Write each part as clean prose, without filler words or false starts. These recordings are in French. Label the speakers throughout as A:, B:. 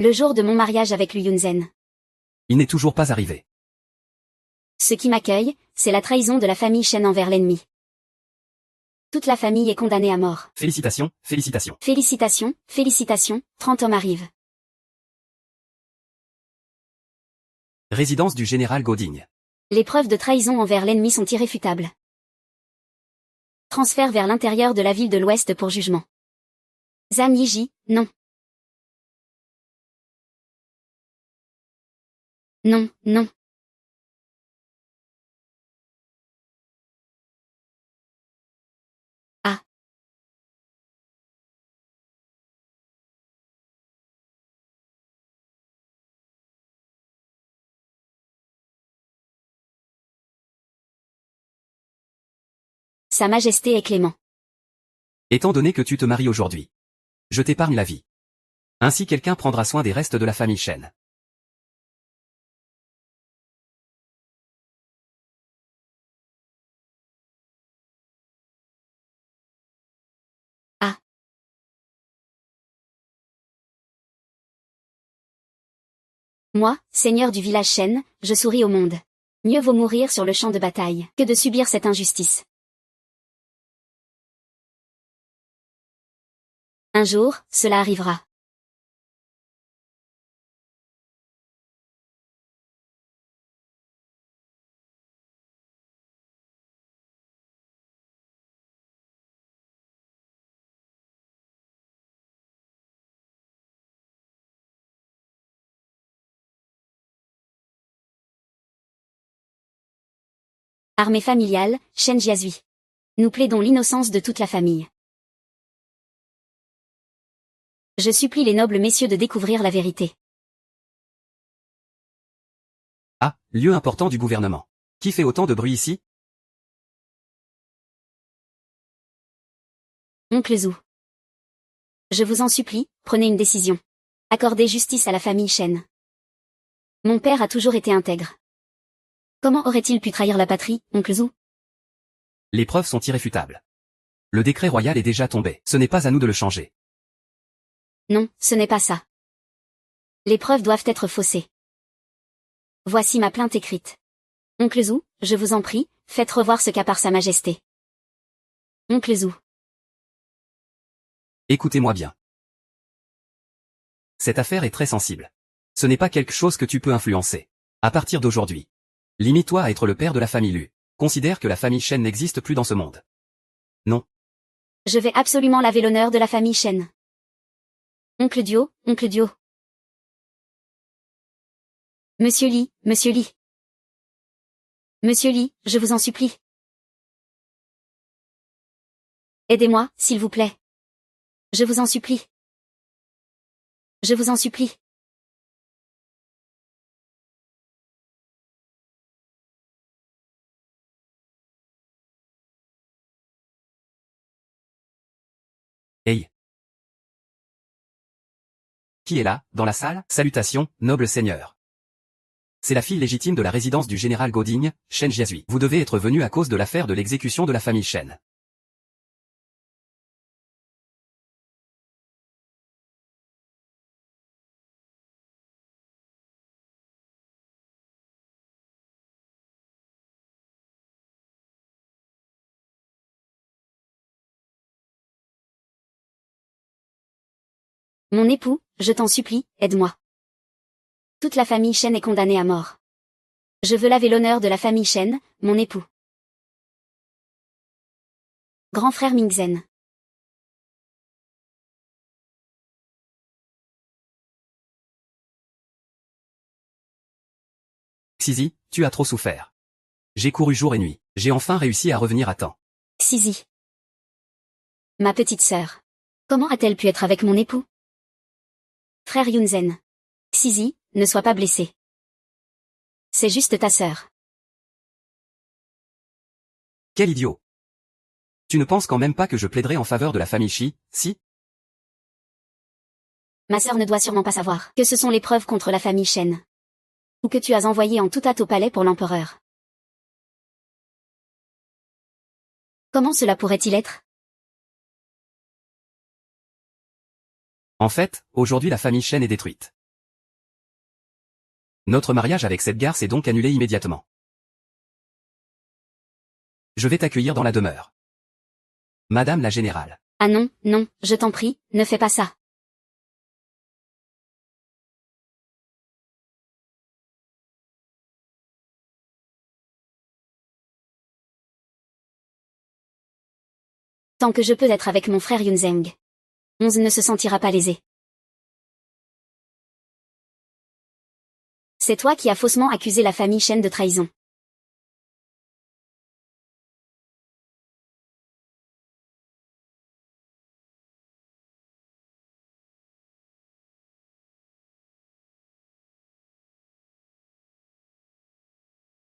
A: Le jour de mon mariage avec Liu Yunzen.
B: Il n'est toujours pas arrivé.
A: Ce qui m'accueille, c'est la trahison de la famille Shen envers l'ennemi. Toute la famille est condamnée à mort.
B: Félicitations, félicitations.
A: Félicitations, félicitations, 30 hommes arrivent.
B: Résidence du général Gaudigne.
A: Les preuves de trahison envers l'ennemi sont irréfutables. Transfert vers l'intérieur de la ville de l'Ouest pour jugement. Zhang Yiji, non. Non, non. Ah. Sa Majesté est clément.
B: Étant donné que tu te maries aujourd'hui, je t'épargne la vie. Ainsi quelqu'un prendra soin des restes de la famille Shen.
A: Ah. Moi, seigneur du village Shen, je souris au monde. Mieux vaut mourir sur le champ de bataille que de subir cette injustice. Un jour, cela arrivera. Armée familiale, Shen Jiazui. Nous plaidons l'innocence de toute la famille. Je supplie les nobles messieurs de découvrir la vérité.
B: Ah, lieu important du gouvernement. Qui fait autant de bruit ici?
A: Oncle Zhu. Je vous en supplie, prenez une décision. Accordez justice à la famille Shen. Mon père a toujours été intègre. Comment aurait-il pu trahir la patrie, oncle Zhu?
B: Les preuves sont irréfutables. Le décret royal est déjà tombé. Ce n'est pas à nous de le changer.
A: Non, ce n'est pas ça. Les preuves doivent être faussées. Voici ma plainte écrite. Oncle Zhu, je vous en prie, faites revoir ce cas par Sa Majesté. Oncle Zhu.
B: Écoutez-moi bien. Cette affaire est très sensible. Ce n'est pas quelque chose que tu peux influencer. À partir d'aujourd'hui, limite-toi à être le père de la famille Lu. Considère que la famille Shen n'existe plus dans ce monde. Non.
A: Je vais absolument laver l'honneur de la famille Shen. Oncle Dio, oncle Dio. Monsieur Li, monsieur Li. Monsieur Li, je vous en supplie. Aidez-moi, s'il vous plaît. Je vous en supplie. Je vous en supplie.
B: Hey. Qui est là, dans la salle? Salutations, noble seigneur. C'est la fille légitime de la résidence du général Gaudigne, Shen Jiazui. Vous devez être venu à cause de l'affaire de l'exécution de la famille Shen.
A: Mon époux, je t'en supplie, aide-moi. Toute la famille Shen est condamnée à mort. Je veux laver l'honneur de la famille Shen, mon époux. Grand frère Mingzhen.
B: Xizi, tu as trop souffert. J'ai couru jour et nuit. J'ai enfin réussi à revenir à temps.
A: Xizi. Ma petite sœur. Comment a-t-elle pu être avec mon époux? Frère Yunzen. Xizi, ne sois pas blessé. C'est juste ta sœur.
B: Quel idiot. Tu ne penses quand même pas que je plaiderai en faveur de la famille Shi, si?
A: Ma sœur ne doit sûrement pas savoir que ce sont les preuves contre la famille Shen. Ou que tu as envoyé en tout hâte au palais pour l'empereur. Comment cela pourrait-il être?
B: En fait, aujourd'hui la famille Shen est détruite. Notre mariage avec cette garce est donc annulé immédiatement. Je vais t'accueillir dans la demeure. Madame la générale.
A: Ah non, non, je t'en prie, ne fais pas ça. Tant que je peux être avec mon frère Yunzeng. Onze ne se sentira pas lésé. C'est toi qui as faussement accusé la famille Shen de trahison.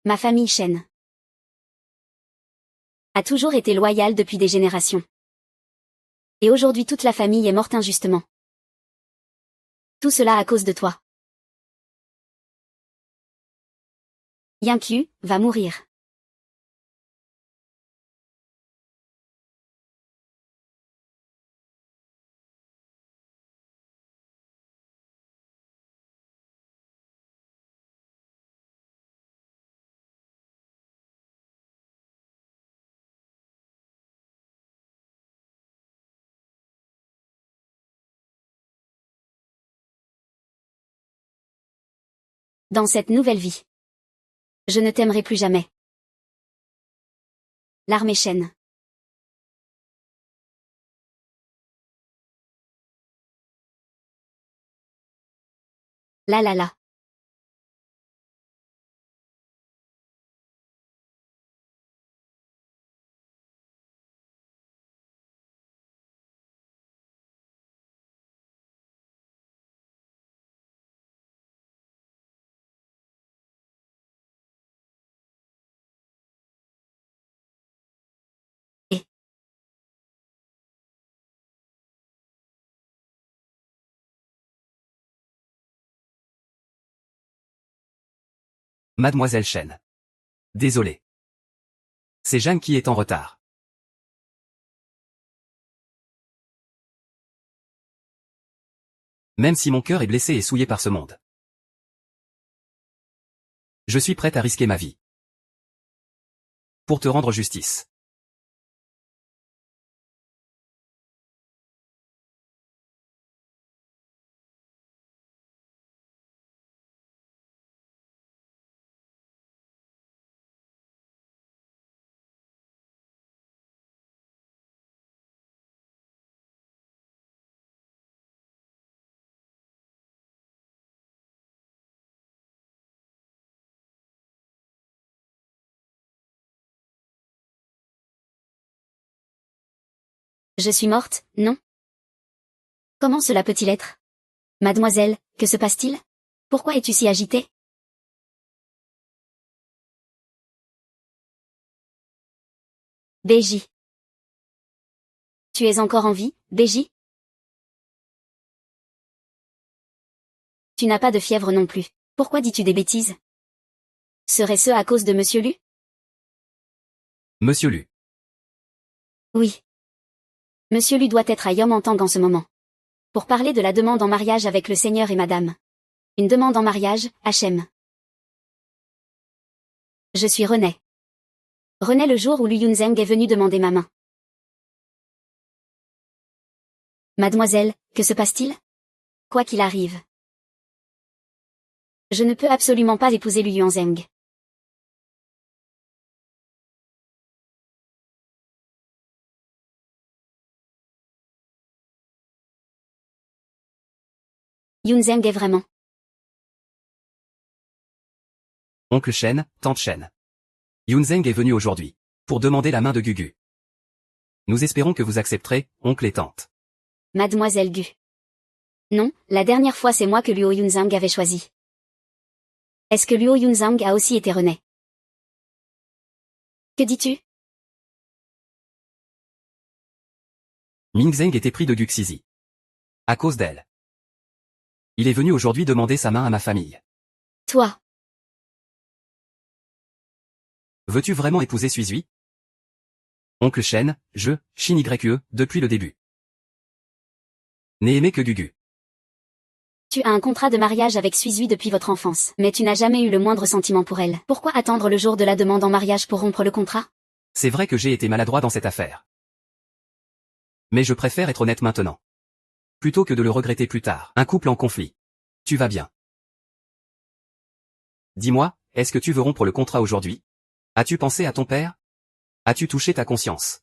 A: Ma famille Shen a toujours été loyale depuis des générations. Et aujourd'hui toute la famille est morte injustement. Tout cela à cause de toi. Yankyu va mourir. Dans cette nouvelle vie. Je ne t'aimerai plus jamais. L'armée Shen. La la la. Et.
B: Mademoiselle Shen. Désolé. C'est Jeanne qui est en retard. Même si mon cœur est blessé et souillé par ce monde. Je suis prête à risquer ma vie. Pour te rendre justice.
A: Je suis morte, non? Comment cela peut-il être? Mademoiselle, que se passe-t-il? Pourquoi es-tu si agitée? Beiji. Tu es encore en vie, Beiji? Tu n'as pas de fièvre non plus. Pourquoi dis-tu des bêtises? Serait-ce à cause de Monsieur Lu?
B: Monsieur Lu.
A: Oui. Monsieur Lu doit être à Yomantang en ce moment. Pour parler de la demande en mariage avec le seigneur et madame. Une demande en mariage, Hachem. Je suis René. René le jour où Lu Yunzeng est venu demander ma main. Mademoiselle, que se passe-t-il? Quoi qu'il arrive. Je ne peux absolument pas épouser Lu Yunzeng. Yunzeng est vraiment.
B: Oncle Shen, tante Shen. Yunzeng est venu aujourd'hui. Pour demander la main de Gugu. Nous espérons que vous accepterez, oncle et tante.
A: Mademoiselle Gu. Non, la dernière fois c'est moi que Luo Yunzeng avait choisi. Est-ce que Luo Yunzeng a aussi été René? Que dis-tu?
B: Mingzeng était pris de Guxizi. À cause d'elle. Il est venu aujourd'hui demander sa main à ma famille.
A: Toi.
B: Veux-tu vraiment épouser Suizui? Oncle Shen, Shin YE, depuis le début. N'ai aimé que Gugu.
A: Tu as un contrat de mariage avec Suizui depuis votre enfance, mais tu n'as jamais eu le moindre sentiment pour elle. Pourquoi attendre le jour de la demande en mariage pour rompre le contrat?
B: C'est vrai que j'ai été maladroit dans cette affaire. Mais je préfère être honnête maintenant. Plutôt que de le regretter plus tard. Un couple en conflit. Tu vas bien. Dis-moi, est-ce que tu veux rompre le contrat aujourd'hui? As-tu pensé à ton père? As-tu touché ta conscience?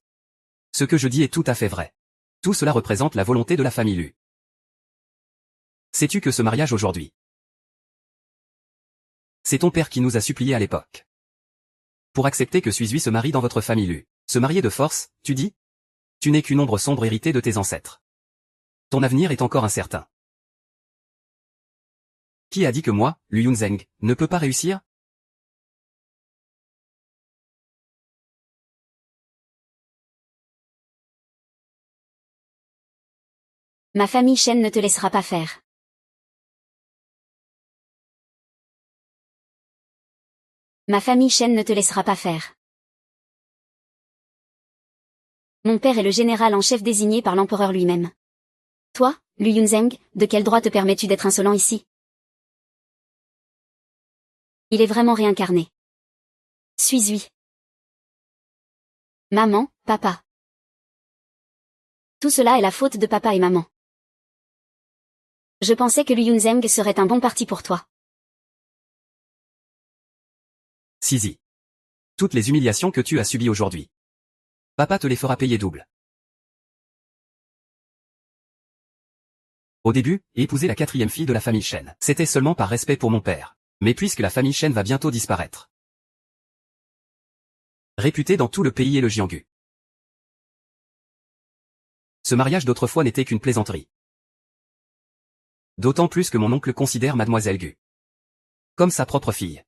B: Ce que je dis est tout à fait vrai. Tout cela représente la volonté de la famille Lu. Sais-tu que ce mariage aujourd'hui, c'est ton père qui nous a supplié à l'époque. Pour accepter que Suizui se marie dans votre famille Lu. Se marier de force, tu dis? Tu n'es qu'une ombre sombre héritée de tes ancêtres. Ton avenir est encore incertain. Qui a dit que moi, Lu Yunzeng, ne peux pas réussir?
A: Ma famille Shen ne te laissera pas faire. Ma famille Shen ne te laissera pas faire. Mon père est le général en chef désigné par l'empereur lui-même. Toi, Lu Yunzeng, de quel droit te permets-tu d'être insolent ici? Il est vraiment réincarné. Suis-lui. Maman, papa. Tout cela est la faute de papa et maman. Je pensais que Lu Yunzeng serait un bon parti pour toi.
B: Sizi. Toutes les humiliations que tu as subies aujourd'hui. Papa te les fera payer double. Au début, épouser la quatrième fille de la famille Shen, c'était seulement par respect pour mon père. Mais puisque la famille Shen va bientôt disparaître. Réputée dans tout le pays et le Jianghu. Ce mariage d'autrefois n'était qu'une plaisanterie. D'autant plus que mon oncle considère Mademoiselle Gu comme sa propre fille.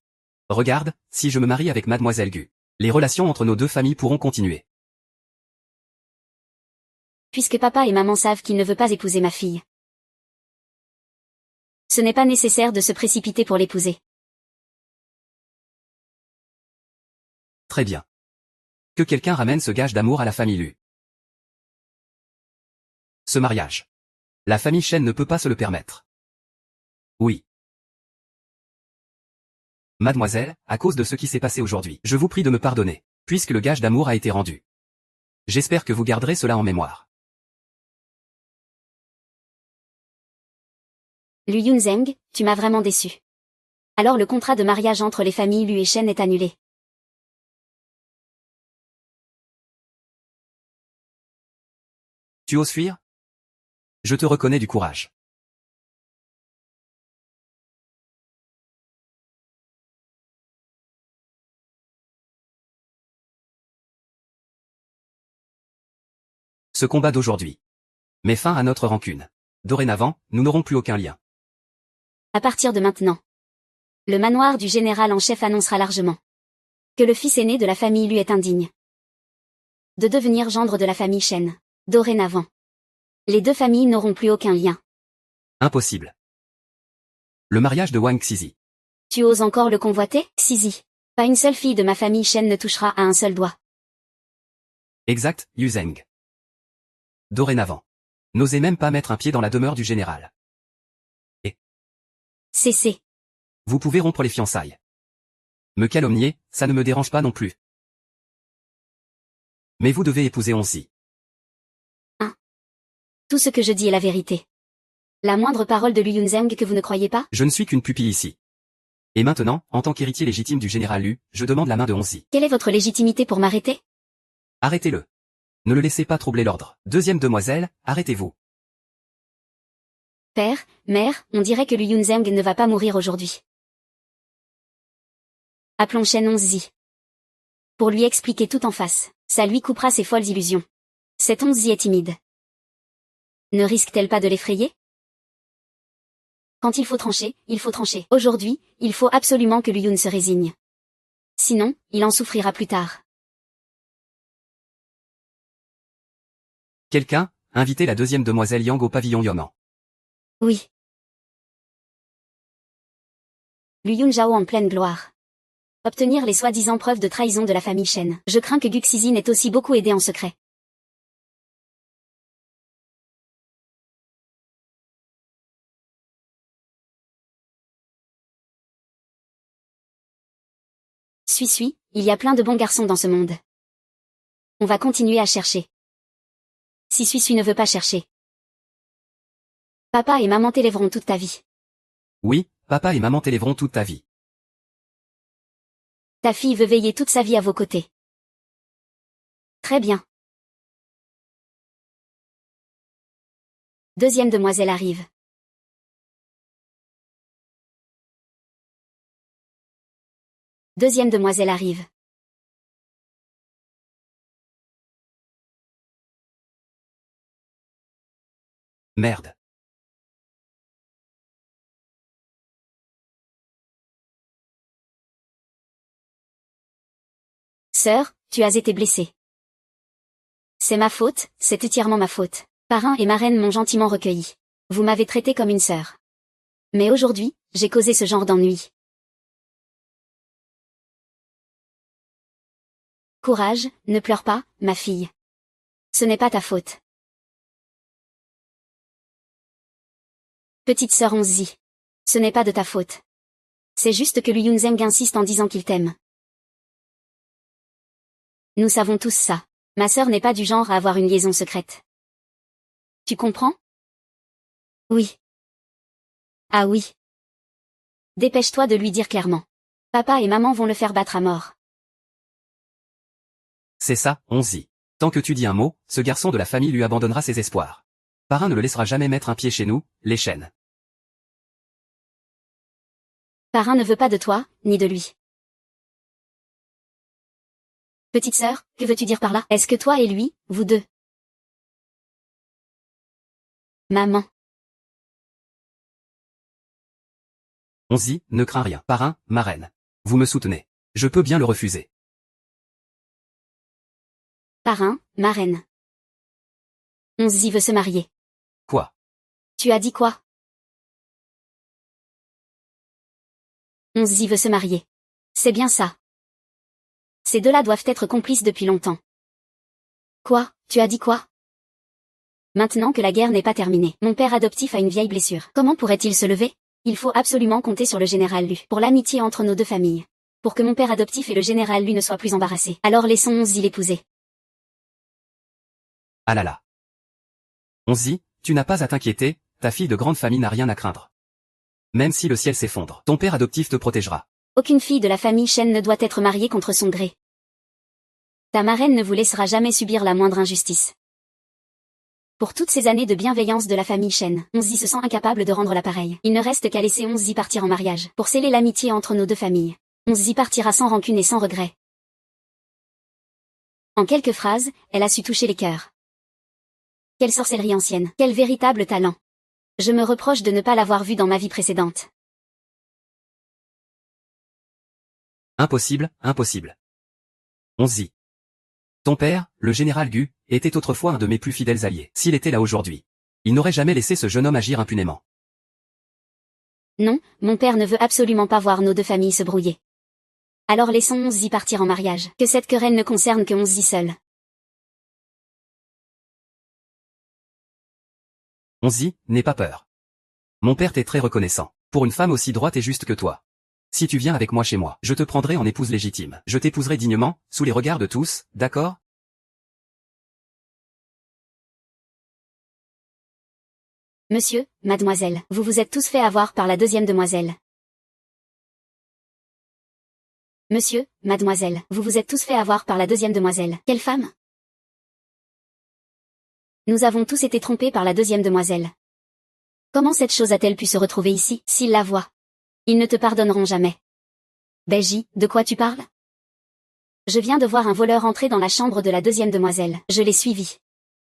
B: Regarde, si je me marie avec Mademoiselle Gu, les relations entre nos deux familles pourront continuer.
A: Puisque papa et maman savent qu'il ne veut pas épouser ma fille. Ce n'est pas nécessaire de se précipiter pour l'épouser.
B: Très bien. Que quelqu'un ramène ce gage d'amour à la famille Lu. Ce mariage. La famille Shen ne peut pas se le permettre. Oui. Mademoiselle, à cause de ce qui s'est passé aujourd'hui, je vous prie de me pardonner, puisque le gage d'amour a été rendu. J'espère que vous garderez cela en mémoire.
A: Lu Yunzeng, tu m'as vraiment déçu. Alors le contrat de mariage entre les familles Lu et Shen est annulé.
B: Tu oses fuir? Je te reconnais du courage. Ce combat d'aujourd'hui met fin à notre rancune. Dorénavant, nous n'aurons plus aucun lien.
A: À partir de maintenant. Le manoir du général en chef annoncera largement que le fils aîné de la famille Lu est indigne de devenir gendre de la famille Shen. Dorénavant. Les deux familles n'auront plus aucun lien.
B: Impossible. Le mariage de Wang Xizi.
A: Tu oses encore le convoiter, Xizi? Pas une seule fille de ma famille Shen ne touchera à un seul doigt.
B: Exact, Yuzeng. Dorénavant. N'osez même pas mettre un pied dans la demeure du général. Et
A: Cessez.
B: vous pouvez rompre les fiançailles. Me calomnier, ça ne me dérange pas non plus. Mais vous devez épouser Onzi.
A: Tout ce que je dis est la vérité. La moindre parole de Lu Yunzeng que vous ne croyez pas?
B: Je ne suis qu'une pupille ici. Et maintenant, en tant qu'héritier légitime du général Lu, je demande la main de Onzi.
A: Quelle est votre légitimité pour m'arrêter?
B: Arrêtez-le. Ne le laissez pas troubler l'ordre. Deuxième demoiselle, arrêtez-vous.
A: Père, mère, on dirait que Lu Yunzeng ne va pas mourir aujourd'hui. Appelons Shen Onzi. Pour lui expliquer tout en face, ça lui coupera ses folles illusions. Cette Onzi est timide. Ne risque-t-elle pas de l'effrayer? Quand il faut trancher, il faut trancher. Aujourd'hui, il faut absolument que Lu Yun se résigne. Sinon, il en souffrira plus tard.
B: Quelqu'un, invitez la deuxième demoiselle Yang au pavillon Yonan.
A: Oui. Lu Yun Zhao en pleine gloire. Obtenir les soi-disant preuves de trahison de la famille Shen. Je crains que Guxizin ait aussi beaucoup aidé en secret. Suis, il y a plein de bons garçons dans ce monde. On va continuer à chercher. Si Suis ne veut pas chercher. Papa et maman t'élèveront toute ta vie.
B: Oui, papa et maman t'élèveront toute ta vie.
A: Ta fille veut veiller toute sa vie à vos côtés. Très bien. Deuxième demoiselle arrive. Deuxième demoiselle arrive.
B: Merde.
A: Sœur, tu as été blessée. C'est ma faute, c'est entièrement ma faute. Parrain et marraine m'ont gentiment recueilli. Vous m'avez traité comme une sœur. Mais aujourd'hui, j'ai causé ce genre d'ennui. Courage, ne pleure pas, ma fille. Ce n'est pas ta faute. Petite sœur Onzi. Ce n'est pas de ta faute. C'est juste que Lu Yunzeng insiste en disant qu'il t'aime. Nous savons tous ça. Ma sœur n'est pas du genre à avoir une liaison secrète. Tu comprends? Oui. Ah oui. Dépêche-toi de lui dire clairement. Papa et maman vont le faire battre à mort.
B: C'est ça, Onzi. Tant que tu dis un mot, ce garçon de la famille lui abandonnera ses espoirs. Parrain ne le laissera jamais mettre un pied chez nous, les chaînes.
A: Parrain ne veut pas de toi, ni de lui. Petite sœur, que veux-tu dire par là? Est-ce que toi et lui, vous deux? Maman.
B: Onzi, ne crains rien. Parrain, marraine. Vous me soutenez. Je peux bien le refuser.
A: Parrain, marraine. Onzi veut se marier.
B: Quoi?
A: Tu as dit quoi? Onzi veut se marier. C'est bien ça. Ces deux-là doivent être complices depuis longtemps. Quoi? Tu as dit quoi? Maintenant que la guerre n'est pas terminée, mon père adoptif a une vieille blessure. Comment pourrait-il se lever? Il faut absolument compter sur le général Lu, pour l'amitié entre nos deux familles. Pour que mon père adoptif et le général Lu ne soient plus embarrassés. Alors laissons Onzi l'épouser.
B: Ah là là. Onzi, tu n'as pas à t'inquiéter, ta fille de grande famille n'a rien à craindre. Même si le ciel s'effondre, ton père adoptif te protégera.
A: Aucune fille de la famille Shen ne doit être mariée contre son gré. Ta marraine ne vous laissera jamais subir la moindre injustice. Pour toutes ces années de bienveillance de la famille Shen, Onzi se sent incapable de rendre l'appareil. Il ne reste qu'à laisser Onzi partir en mariage, pour sceller l'amitié entre nos deux familles. Onzi partira sans rancune et sans regret. En quelques phrases, elle a su toucher les cœurs. Quelle sorcellerie ancienne, quel véritable talent. Je me reproche de ne pas l'avoir vue dans ma vie précédente.
B: Impossible, impossible. Onzi. Ton père, le général Gu, était autrefois un de mes plus fidèles alliés. S'il était là aujourd'hui, il n'aurait jamais laissé ce jeune homme agir impunément.
A: Non, mon père ne veut absolument pas voir nos deux familles se brouiller. Alors laissons Onzi partir en mariage, que cette querelle ne concerne que Onzi seul.
B: Onzi, n'aie pas peur. Mon père t'est très reconnaissant, pour une femme aussi droite et juste que toi. Si tu viens avec moi chez moi, je te prendrai en épouse légitime. Je t'épouserai dignement, sous les regards de tous, d'accord?
A: Monsieur, mademoiselle, vous vous êtes tous fait avoir par la deuxième demoiselle. Monsieur, mademoiselle, vous vous êtes tous fait avoir par la deuxième demoiselle. Quelle femme? Nous avons tous été trompés par la deuxième demoiselle. Comment cette chose a-t-elle pu se retrouver ici, s'ils la voient? Ils ne te pardonneront jamais. Beji, de quoi tu parles? Je viens de voir un voleur entrer dans la chambre de la deuxième demoiselle. Je l'ai suivi.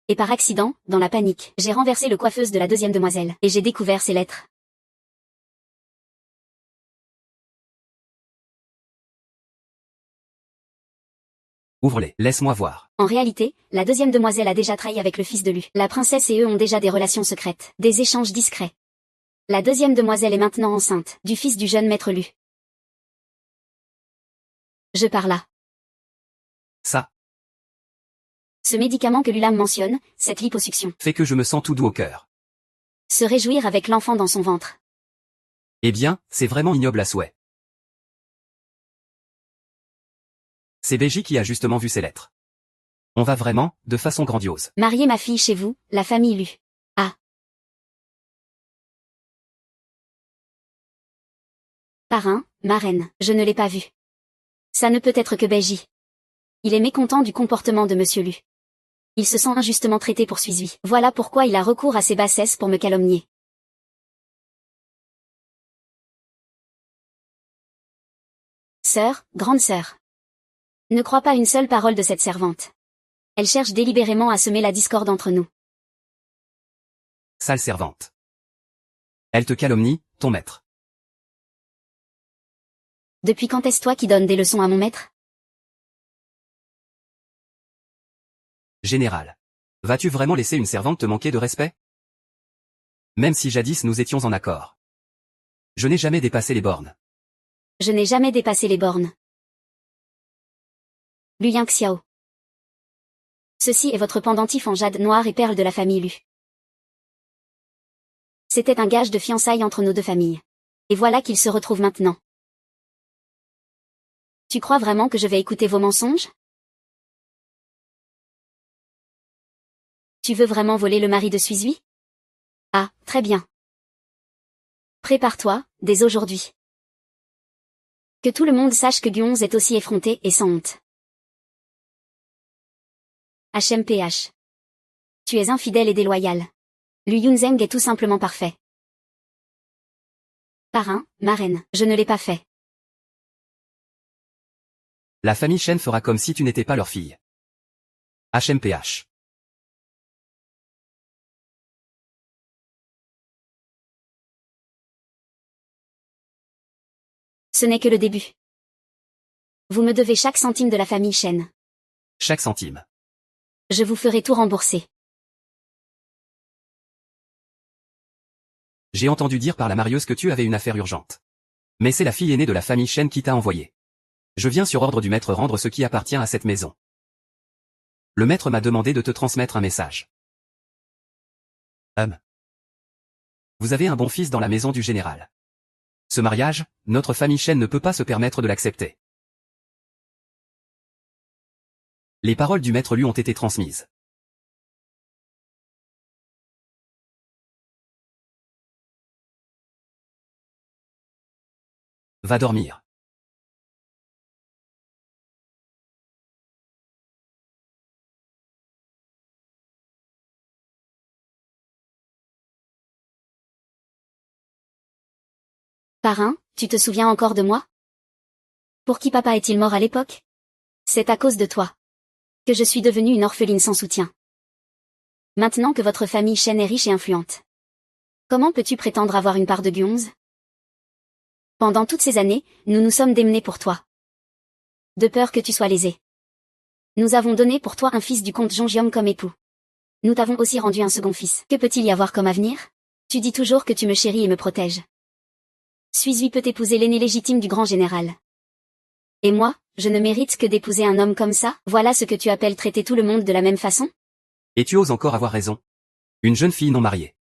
A: Et par accident, dans la panique, j'ai renversé le coiffeuse de la deuxième demoiselle, et j'ai découvert ces lettres.
B: Ouvre-les, laisse-moi voir.
A: En réalité, la deuxième demoiselle a déjà trahi avec le fils de Lu. La princesse et eux ont déjà des relations secrètes, des échanges discrets. La deuxième demoiselle est maintenant enceinte, du fils du jeune maître Lu. Je pars là.
B: Ça.
A: Ce médicament que Lulam mentionne, cette liposuction,
B: Fait que je me sens tout doux au cœur.
A: se réjouir avec l'enfant dans son ventre.
B: Eh bien, c'est vraiment ignoble à souhait. C'est Beiji qui a justement vu ces lettres. On va vraiment, de façon grandiose.
A: Marier ma fille chez vous, la famille Lu. Ah. Parrain, marraine, je ne l'ai pas vu. Ça ne peut être que Beiji. Il est mécontent du comportement de Monsieur Lu. Il se sent injustement traité pour Suizui. Voilà pourquoi il a recours à ses bassesses pour me calomnier. Sœur, grande sœur. Ne crois pas une seule parole de cette servante. Elle cherche délibérément à semer la discorde entre nous.
B: Sale servante. Elle te calomnie, ton maître.
A: Depuis quand est-ce toi qui donnes des leçons à mon maître?
B: Général. Vas-tu vraiment laisser une servante te manquer de respect? Même si jadis nous étions en accord. Je n'ai jamais dépassé les bornes.
A: Je n'ai jamais dépassé les bornes. Lu Yangxiao. Ceci est votre pendentif en jade noir et perle de la famille Lu. C'était un gage de fiançailles entre nos deux familles. Et voilà qu'ils se retrouvent maintenant. Tu crois vraiment que je vais écouter vos mensonges? Tu veux vraiment voler le mari de Suizui? Ah, très bien. Prépare-toi, dès aujourd'hui. Que tout le monde sache que Guonze est aussi effronté et sans honte. HMPH. Tu es infidèle et déloyal. Lu Yunzeng est tout simplement parfait. Parrain, marraine, je ne l'ai pas fait.
B: La famille Shen fera comme si tu n'étais pas leur fille. HMPH.
A: Ce n'est que le début. Vous me devez chaque centime de la famille Shen.
B: Chaque centime.
A: Je vous ferai tout rembourser.
B: J'ai entendu dire par la marieuse que tu avais une affaire urgente. Mais c'est la fille aînée de la famille Shen qui t'a envoyé. Je viens sur ordre du maître rendre ce qui appartient à cette maison. Le maître m'a demandé de te transmettre un message. Vous avez un bon fils dans la maison du général. Ce mariage, notre famille Shen ne peut pas se permettre de l'accepter. Les paroles du maître Lu ont été transmises. Va dormir.
A: Parrain, tu te souviens encore de moi? Pour qui papa est-il mort à l'époque? C'est à cause de toi que je suis devenue une orpheline sans soutien. Maintenant que votre famille Shen est riche et influente. Comment peux-tu prétendre avoir une part de Guonze? Pendant toutes ces années, nous nous sommes démenés pour toi. De peur que tu sois lésé. Nous avons donné pour toi un fils du comte Jongium comme époux. Nous t'avons aussi rendu un second fils. Que peut-il y avoir comme avenir? Tu dis toujours que tu me chéris et me protèges. Suizui peut épouser l'aîné légitime du grand général. Et moi, je ne mérite que d'épouser un homme comme ça? Voilà ce que tu appelles traiter tout le monde de la même façon?
B: Et tu oses encore avoir raison. Une jeune fille non mariée.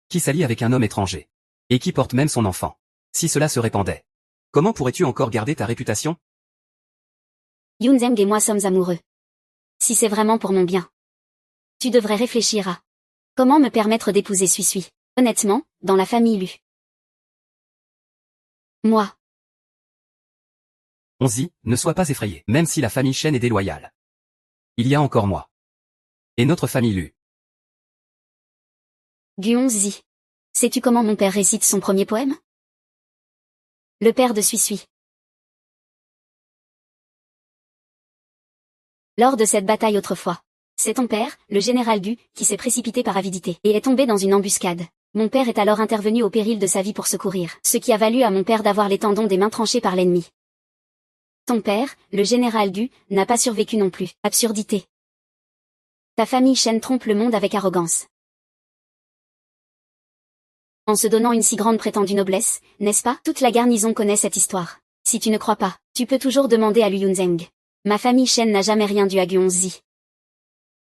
B: Qui s'allie avec un homme étranger. Et qui porte même son enfant. Si cela se répandait. Comment pourrais-tu encore garder ta réputation?
A: Yunzeng et moi sommes amoureux. Si c'est vraiment pour mon bien. Tu devrais réfléchir à comment me permettre d'épouser Suizui. Honnêtement, dans la famille Lu. Moi.
B: On-y, ne sois pas effrayé, même si la famille Shen est déloyale. Il y a encore moi. Et notre famille Lu.
A: Guonzi. Sais-tu comment mon père récite son premier poème? Le père de Suizui. Lors de cette bataille autrefois, c'est ton père, le général Gu, qui s'est précipité par avidité et est tombé dans une embuscade. Mon père est alors intervenu au péril de sa vie pour secourir, ce qui a valu à mon père d'avoir les tendons des mains tranchés par l'ennemi. Ton père, le général Gu, n'a pas survécu non plus. Absurdité. Ta famille Shen trompe le monde avec arrogance. En se donnant une si grande prétendue noblesse, n'est-ce pas? Toute la garnison connaît cette histoire. Si tu ne crois pas, tu peux toujours demander à Lu Yunzeng. Ma famille Shen n'a jamais rien dû à Guonzi.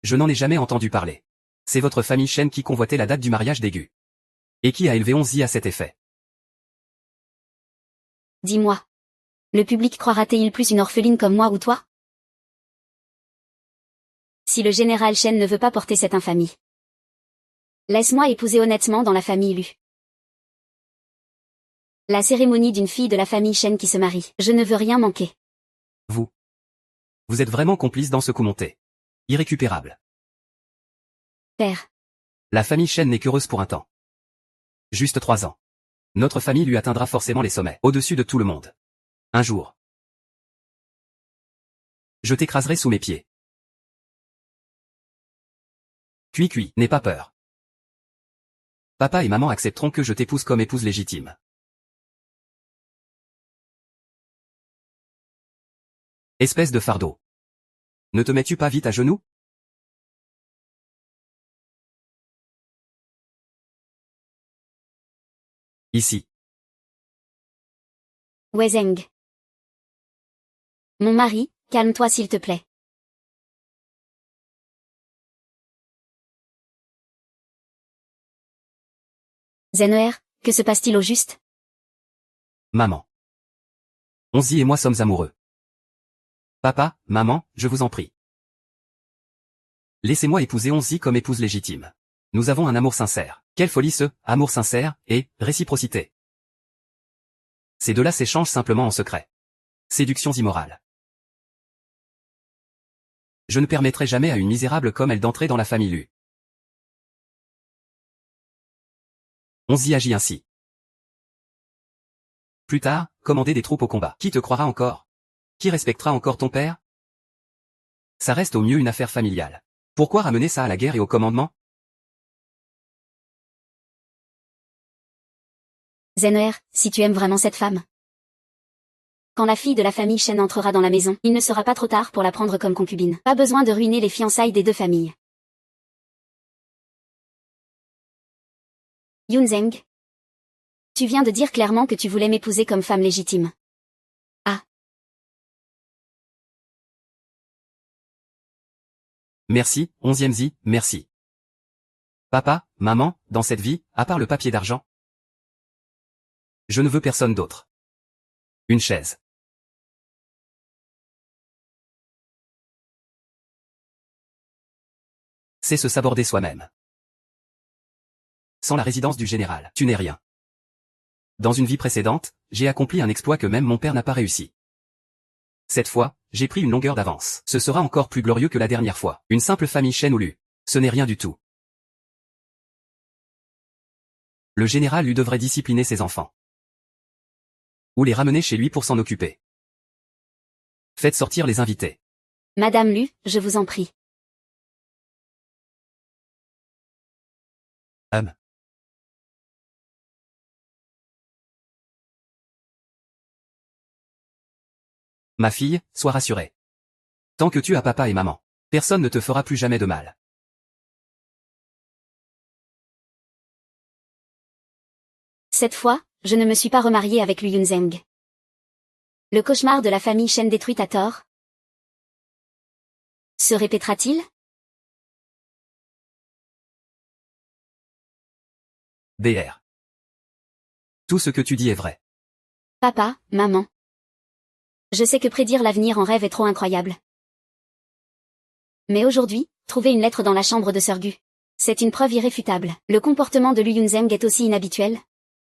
B: Je n'en ai jamais entendu parler. C'est votre famille Shen qui convoitait la date du mariage des Gu. Et qui a élevé Onzi à cet effet.
A: Dis-moi. Le public croira-t-il plus une orpheline comme moi ou toi? Si le général Shen ne veut pas porter cette infamie, laisse-moi épouser honnêtement dans la famille Lu. La cérémonie d'une fille de la famille Shen qui se marie. Je ne veux rien manquer.
B: Vous êtes vraiment complice dans ce coup monté. Irrécupérable.
A: Père.
B: La famille Shen n'est qu'heureuse pour un temps. Juste 3 ans. Notre famille lui atteindra forcément les sommets, au-dessus de tout le monde. Un jour. Je t'écraserai sous mes pieds. Cui, n'aie pas peur. Papa et maman accepteront que je t'épouse comme épouse légitime. Espèce de fardeau. Ne te mets-tu pas vite à genoux? Ici.
A: Wezeng. Mon mari, calme-toi s'il te plaît. Zener, que se passe-t-il au juste?
B: Maman. Onzi et moi sommes amoureux. Papa, maman, je vous en prie. Laissez-moi épouser Onzi comme épouse légitime. Nous avons un amour sincère. Quelle folie ce amour sincère et réciprocité. Ces deux-là s'échangent simplement en secret. Séductions immorales. Je ne permettrai jamais à une misérable comme elle d'entrer dans la famille Lu. Onzi agit ainsi. Plus tard, commander des troupes au combat. Qui te croira encore? Qui respectera encore ton père? Ça reste au mieux une affaire familiale. Pourquoi ramener ça à la guerre et au commandement?
A: Zener, si tu aimes vraiment cette femme. Quand la fille de la famille Shen entrera dans la maison, il ne sera pas trop tard pour la prendre comme concubine. Pas besoin de ruiner les fiançailles des deux familles. Yunzeng. Tu viens de dire clairement que tu voulais m'épouser comme femme légitime. Ah.
B: Merci, 11e Zi, merci. Papa, maman, dans cette vie, à part le papier d'argent, je ne veux personne d'autre. Une chaise. C'est se saborder soi-même. Sans la résidence du général, tu n'es rien. Dans une vie précédente, j'ai accompli un exploit que même mon père n'a pas réussi. Cette fois, j'ai pris une longueur d'avance. Ce sera encore plus glorieux que la dernière fois. Une simple famille Shen ou Lu. Ce n'est rien du tout. Le général Lu devrait discipliner ses enfants. Ou les ramener chez lui pour s'en occuper. Faites sortir les invités.
A: Madame Lu, je vous en prie.
B: Ma fille, sois rassurée. Tant que tu as papa et maman, personne ne te fera plus jamais de mal.
A: Cette fois, je ne me suis pas remariée avec Lu Yunzeng. Le cauchemar de la famille Shen détruite à tort se répétera-t-il?
B: BR. Tout ce que tu dis est vrai.
A: Papa, maman. Je sais que prédire l'avenir en rêve est trop incroyable. Mais aujourd'hui, trouver une lettre dans la chambre de Sir Gu. C'est une preuve irréfutable. Le comportement de Lu Yunzeng est aussi inhabituel.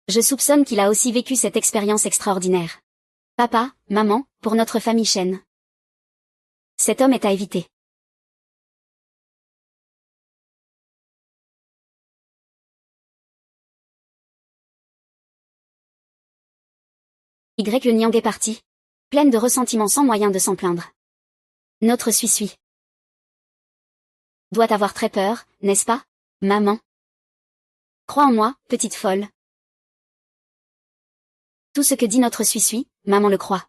A: Je soupçonne qu'il a aussi vécu cette expérience extraordinaire. Papa, maman, pour notre famille Shen. Cet homme est à éviter. Le Niang est partie. Pleine de ressentiment sans moyen de s'en plaindre. Notre Suisui doit avoir très peur, n'est-ce pas, maman? Crois en moi, petite folle. Tout ce que dit notre Suisui, maman le croit.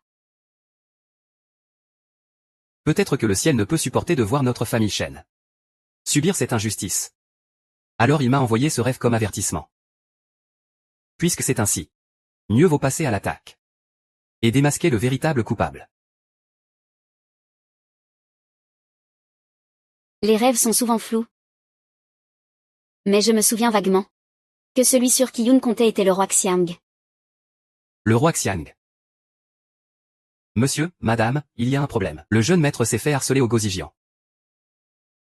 B: Peut-être que le ciel ne peut supporter de voir notre famille Shen subir cette injustice. Alors il m'a envoyé ce rêve comme avertissement. Puisque c'est ainsi, mieux vaut passer à l'attaque. Et démasquer le véritable coupable.
A: Les rêves sont souvent flous. Mais je me souviens vaguement que celui sur qui Yun comptait était le roi Xiang.
B: Le roi Xiang. Monsieur, madame, il y a un problème. Le jeune maître s'est fait harceler au Gosigian.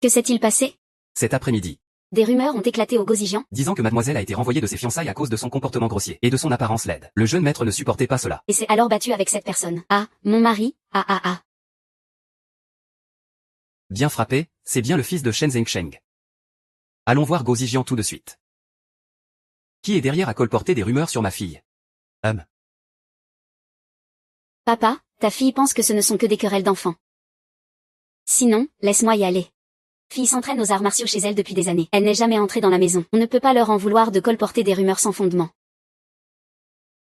A: Que s'est-il passé?
B: Cet après-midi.
A: Des rumeurs ont éclaté au Gosigian,
B: Disant que mademoiselle a été renvoyée de ses fiançailles à cause de son comportement grossier et de son apparence laide. Le jeune maître ne supportait pas cela.
A: et s'est alors battu avec cette personne. Ah, mon mari, ah.
B: Bien frappé, c'est bien le fils de Shen Zhengsheng. Allons voir Gosigian tout de suite. Qui est derrière à colporter des rumeurs sur ma fille?
A: Papa, ta fille pense que ce ne sont que des querelles d'enfants. Sinon, laisse-moi y aller. Fille s'entraîne aux arts martiaux chez elle depuis des années. Elle n'est jamais entrée dans la maison. On ne peut pas leur en vouloir de colporter des rumeurs sans fondement.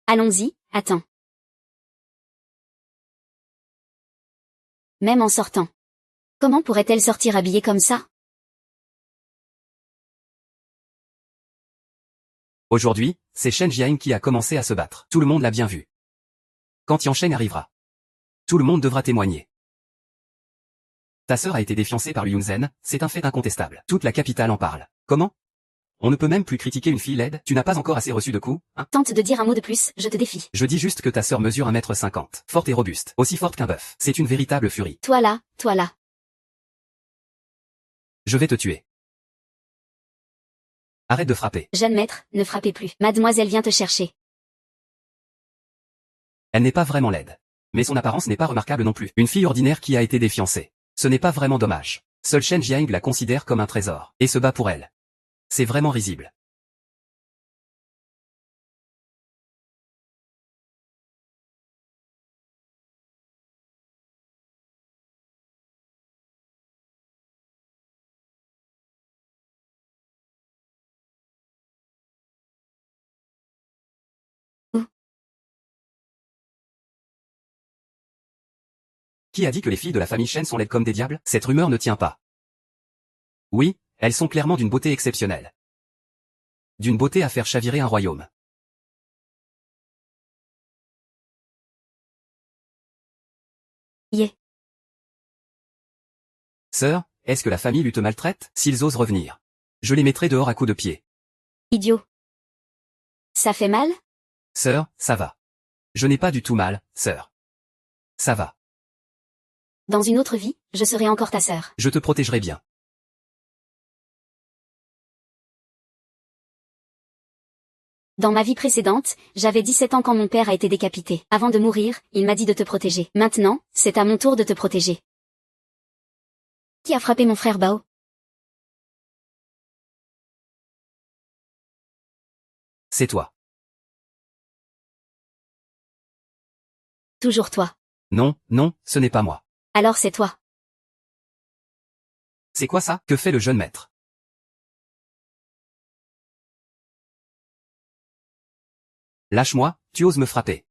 A: Allons-y, attends. Même en sortant. Comment pourrait-elle sortir habillée comme ça?
B: Aujourd'hui, c'est Shen Jiang qui a commencé à se battre. Tout le monde l'a bien vu. Quand Yansheng arrivera, tout le monde devra témoigner. Ta sœur a été défiancée par Liu Yunzhen, c'est un fait incontestable. Toute la capitale en parle. Comment? On ne peut même plus critiquer une fille laide, tu n'as pas encore assez reçu de coups, hein?
A: Tente de dire un mot de plus, je te défie.
B: Je dis juste que ta sœur mesure 1,50 m, forte et robuste, aussi forte qu'un bœuf. C'est une véritable furie.
A: Toi là.
B: Je vais te tuer. Arrête de frapper.
A: Jeune maître, ne frappez plus. Mademoiselle vient te chercher.
B: Elle n'est pas vraiment laide. Mais son apparence n'est pas remarquable non plus. Une fille ordinaire qui a été défiancée. Ce n'est pas vraiment dommage. Seul Shen Jiang la considère comme un trésor, et se bat pour elle. C'est vraiment risible.
A: Où?
B: Qui a dit que les filles de la famille Shen sont laides comme des diables? Cette rumeur ne tient pas. Oui, elles sont clairement d'une beauté exceptionnelle. D'une beauté à faire chavirer un royaume.
A: Yeah.
B: Sœur, est-ce que la famille lui te maltraite? S'ils osent revenir, je les mettrai dehors à coups de pied.
A: Idiot. Ça fait mal?
B: Sœur, ça va. Je n'ai pas du tout mal, sœur. Ça va.
A: Dans une autre vie, je serai encore ta sœur.
B: Je te protégerai bien.
A: Dans ma vie précédente, j'avais 17 ans quand mon père a été décapité. Avant de mourir, il m'a dit de te protéger. Maintenant, c'est à mon tour de te protéger. Qui a frappé mon frère Bao?
B: C'est toi.
A: Toujours toi.
B: Non, ce n'est pas moi.
A: Alors c'est toi.
B: C'est quoi ça? Que fait le jeune maître? Lâche-moi, tu oses me frapper.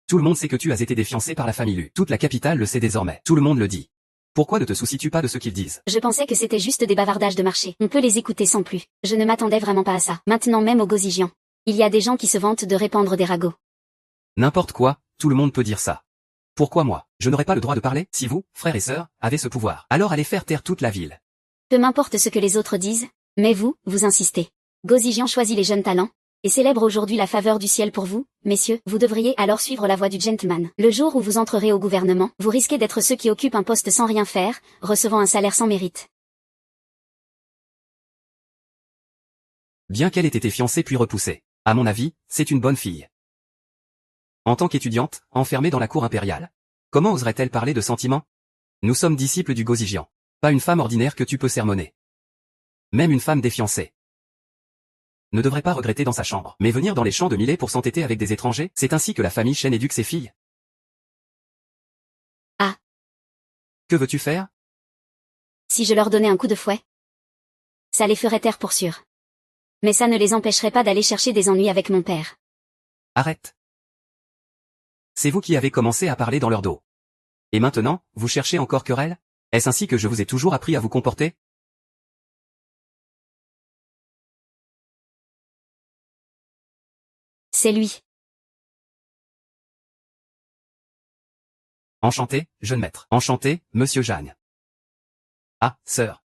B: Tout le monde sait que tu as été défiancé par la famille Lu. Toute la capitale le sait désormais. Tout le monde le dit. Pourquoi ne te soucies-tu pas de ce qu'ils disent?
A: Je pensais que c'était juste des bavardages de marché. On peut les écouter sans plus. Je ne m'attendais vraiment pas à ça. Maintenant même au Gosigian. Il y a des gens qui se vantent de répandre des ragots.
B: N'importe quoi, tout le monde peut dire ça. Pourquoi moi? Je n'aurais pas le droit de parler? Si vous, frères et sœurs, avez ce pouvoir, alors allez faire taire toute la ville.
A: Peu m'importe ce que les autres disent, mais vous insistez. Gosigian choisit les jeunes talents, et célèbre aujourd'hui la faveur du ciel pour vous, messieurs. Vous devriez alors suivre la voie du gentleman. Le jour où vous entrerez au gouvernement, vous risquez d'être ceux qui occupent un poste sans rien faire, recevant un salaire sans mérite.
B: Bien qu'elle ait été fiancée puis repoussée. À mon avis, c'est une bonne fille. En tant qu'étudiante, enfermée dans la cour impériale. Comment oserait-elle parler de sentiments? Nous sommes disciples du Gosigian. Pas une femme ordinaire que tu peux sermonner. Même une femme défiancée ne devrait pas regretter dans sa chambre. Mais venir dans les champs de Millet pour s'entêter avec des étrangers, c'est ainsi que la famille Shen éduque ses filles.
A: Ah.
B: Que veux-tu faire?
A: Si je leur donnais un coup de fouet, ça les ferait taire pour sûr. Mais ça ne les empêcherait pas d'aller chercher des ennuis avec mon père.
B: Arrête. C'est vous qui avez commencé à parler dans leur dos. Et maintenant, vous cherchez encore querelle? Est-ce ainsi que je vous ai toujours appris à vous comporter?
A: C'est lui.
B: Enchanté, jeune maître. Enchanté, monsieur Jeanne. Ah, sœur.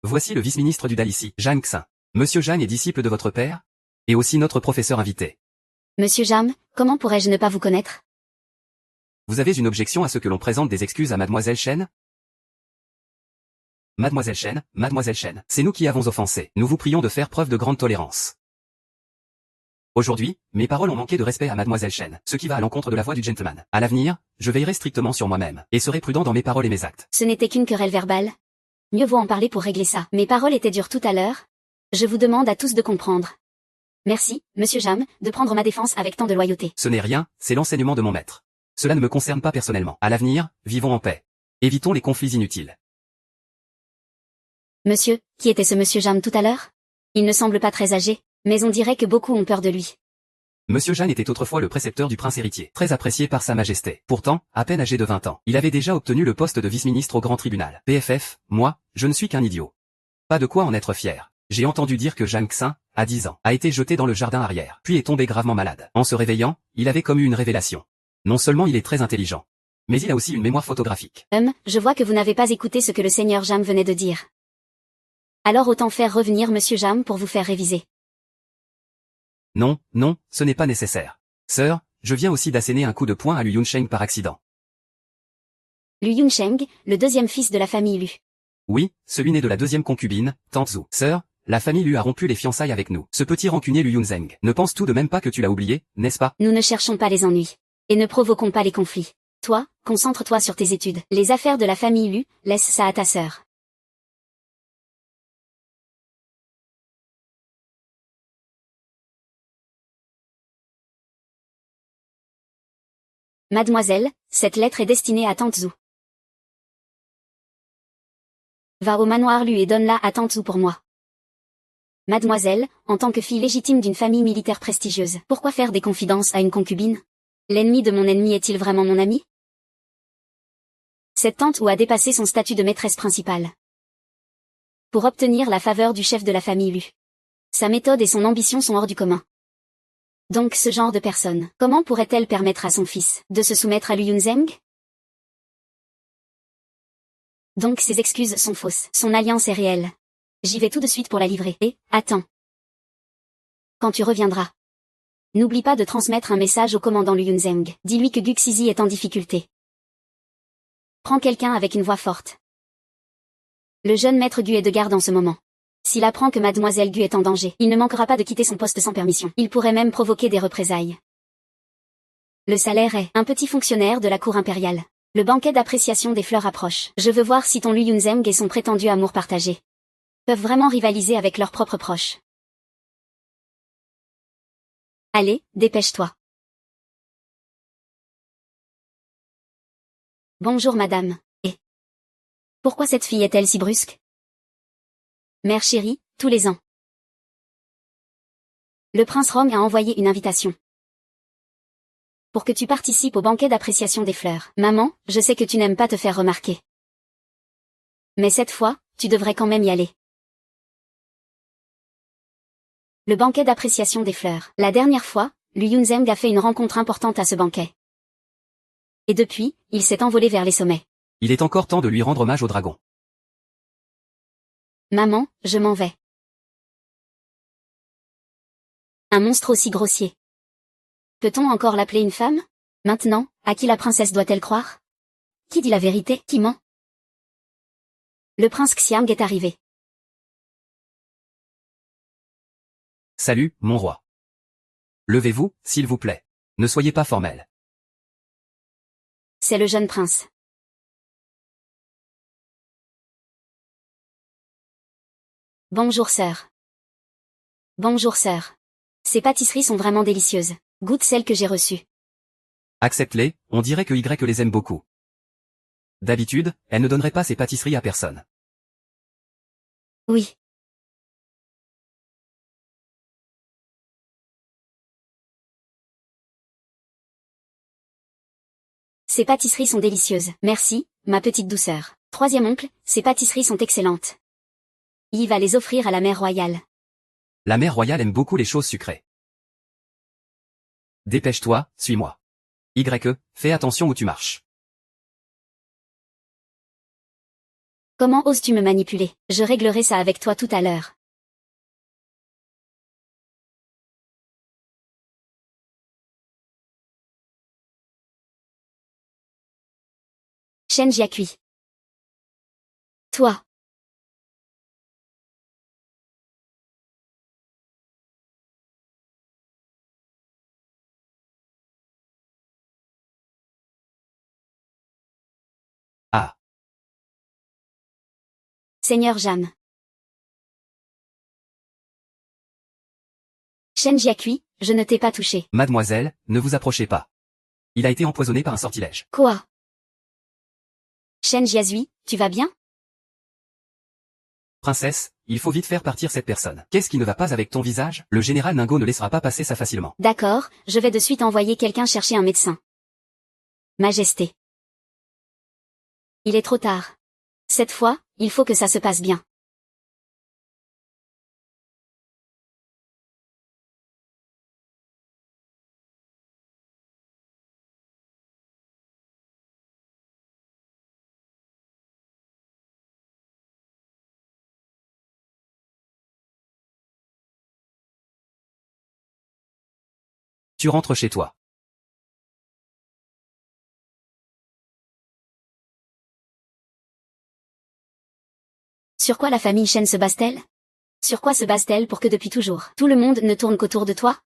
B: Voici le vice-ministre du Dalici, Jeanne Xin. Monsieur Jeanne est disciple de votre père? Et aussi notre professeur invité.
A: Monsieur Jam, comment pourrais-je ne pas vous connaître?
B: Vous avez une objection à ce que l'on présente des excuses à Mademoiselle Chen? Mademoiselle Chen, c'est nous qui avons offensé. Nous vous prions de faire preuve de grande tolérance. Aujourd'hui, mes paroles ont manqué de respect à Mademoiselle Chen, ce qui va à l'encontre de la voix du gentleman. À l'avenir, je veillerai strictement sur moi-même, et serai prudent dans mes paroles et mes actes.
A: Ce n'était qu'une querelle verbale. Mieux vaut en parler pour régler ça. Mes paroles étaient dures tout à l'heure. Je vous demande à tous de comprendre. Merci, Monsieur Jam, de prendre ma défense avec tant de loyauté.
B: Ce n'est rien, c'est l'enseignement de mon maître. Cela ne me concerne pas personnellement. À l'avenir, vivons en paix. Évitons les conflits inutiles.
A: Monsieur, qui était ce Monsieur Jam tout à l'heure? Il ne semble pas très âgé, mais on dirait que beaucoup ont peur de lui.
B: Monsieur Jeanne était autrefois le précepteur du prince héritier, très apprécié par sa majesté. Pourtant, à peine âgé de 20 ans, il avait déjà obtenu le poste de vice-ministre au grand tribunal. PFF, moi, je ne suis qu'un idiot. Pas de quoi en être fier. J'ai entendu dire que Zhang Xin, à 10 ans, a été jeté dans le jardin arrière, puis est tombé gravement malade. En se réveillant, il avait comme eu une révélation. Non seulement il est très intelligent, mais il a aussi une mémoire photographique.
A: Je vois que vous n'avez pas écouté ce que le seigneur Jam venait de dire. Alors autant faire revenir Monsieur Jam pour vous faire réviser.
B: Non, ce n'est pas nécessaire. Sœur, je viens aussi d'asséner un coup de poing à Lu Yunsheng par accident.
A: Lu Yunsheng, le deuxième fils de la famille Lu.
B: Oui, celui né de la deuxième concubine, Tante Zhu. Sœur, la famille Lu a rompu les fiançailles avec nous. Ce petit rancunier Lu Yunzeng ne pense tout de même pas que tu l'as oublié, n'est-ce pas?
A: Nous ne cherchons pas les ennuis. Et ne provoquons pas les conflits. Toi, concentre-toi sur tes études. Les affaires de la famille Lu, laisse ça à ta sœur. Mademoiselle, cette lettre est destinée à Tante Zhu. Va au manoir Lu et donne-la à Tante Zhu pour moi. Mademoiselle, en tant que fille légitime d'une famille militaire prestigieuse, pourquoi faire des confidences à une concubine? L'ennemi de mon ennemi est-il vraiment mon ami? Cette tante Zhu a dépassé son statut de maîtresse principale pour obtenir la faveur du chef de la famille Lu. Sa méthode et son ambition sont hors du commun. Donc ce genre de personne, comment pourrait-elle permettre à son fils de se soumettre à Lu Yunzeng? Donc ses excuses sont fausses. Son alliance est réelle. J'y vais tout de suite pour la livrer. Et, attends. Quand tu reviendras, n'oublie pas de transmettre un message au commandant Lu Yunzeng. Dis-lui que Guxizi est en difficulté. Prends quelqu'un avec une voix forte. Le jeune maître Gu est de garde en ce moment. S'il apprend que mademoiselle Gu est en danger, il ne manquera pas de quitter son poste sans permission. Il pourrait même provoquer des représailles. Le salaire est un petit fonctionnaire de la cour impériale. Le banquet d'appréciation des fleurs approche. Je veux voir si ton Lu Yunzeng et son prétendu amour partagé peuvent vraiment rivaliser avec leurs propres proches. Allez, dépêche-toi. Bonjour madame. Et pourquoi cette fille est-elle si brusque? Mère chérie, tous les ans. Le prince Rong a envoyé une invitation pour que tu participes au banquet d'appréciation des fleurs. Maman, je sais que tu n'aimes pas te faire remarquer. Mais cette fois, tu devrais quand même y aller. Le banquet d'appréciation des fleurs. La dernière fois, Lu Yunzeng a fait une rencontre importante à ce banquet. Et depuis, il s'est envolé vers les sommets.
B: Il est encore temps de lui rendre hommage au dragon.
A: Maman, je m'en vais. Un monstre aussi grossier. Peut-on encore l'appeler une femme? Maintenant, à qui la princesse doit-elle croire? Qui dit la vérité? Qui ment? Le prince Xiang est arrivé.
B: Salut, mon roi. Levez-vous, s'il vous plaît. Ne soyez pas formel.
A: C'est le jeune prince. Bonjour sœur. Bonjour sœur. Ces pâtisseries sont vraiment délicieuses. Goûte celles que j'ai reçues.
B: Accepte-les, on dirait que Y les aime beaucoup. D'habitude, elle ne donnerait pas ses pâtisseries à personne.
A: Oui. Ces pâtisseries sont délicieuses. Merci, ma petite douceur. Troisième oncle, ces pâtisseries sont excellentes. Yves va les offrir à la mère royale.
B: La mère royale aime beaucoup les choses sucrées. Dépêche-toi, suis-moi. Fais attention où tu marches.
A: Comment oses-tu me manipuler? Je réglerai ça avec toi tout à l'heure. Shen Jiaqui. Toi.
B: Ah.
A: Seigneur Jam. Shen Jiaqui, je ne t'ai pas touché.
B: Mademoiselle, ne vous approchez pas. Il a été empoisonné par un sortilège.
A: Quoi? Shen Jiazui, tu vas bien?
B: Princesse, il faut vite faire partir cette personne. Qu'est-ce qui ne va pas avec ton visage? Le général Ningo ne laissera pas passer ça facilement.
A: D'accord, je vais de suite envoyer quelqu'un chercher un médecin. Majesté. Il est trop tard. Cette fois, il faut que ça se passe bien.
B: Tu rentres chez toi.
A: Sur quoi la famille Shen se base-t-elle? Sur quoi se base-t-elle pour que depuis toujours, tout le monde ne tourne qu'autour de toi?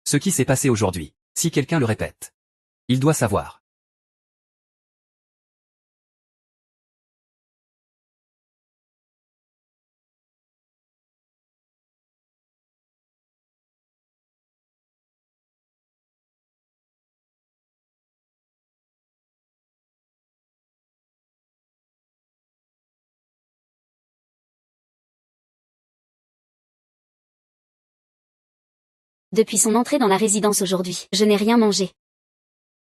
B: Ce qui s'est passé aujourd'hui, si quelqu'un le répète. Il doit savoir.
A: Depuis son entrée dans la résidence aujourd'hui, je n'ai rien mangé.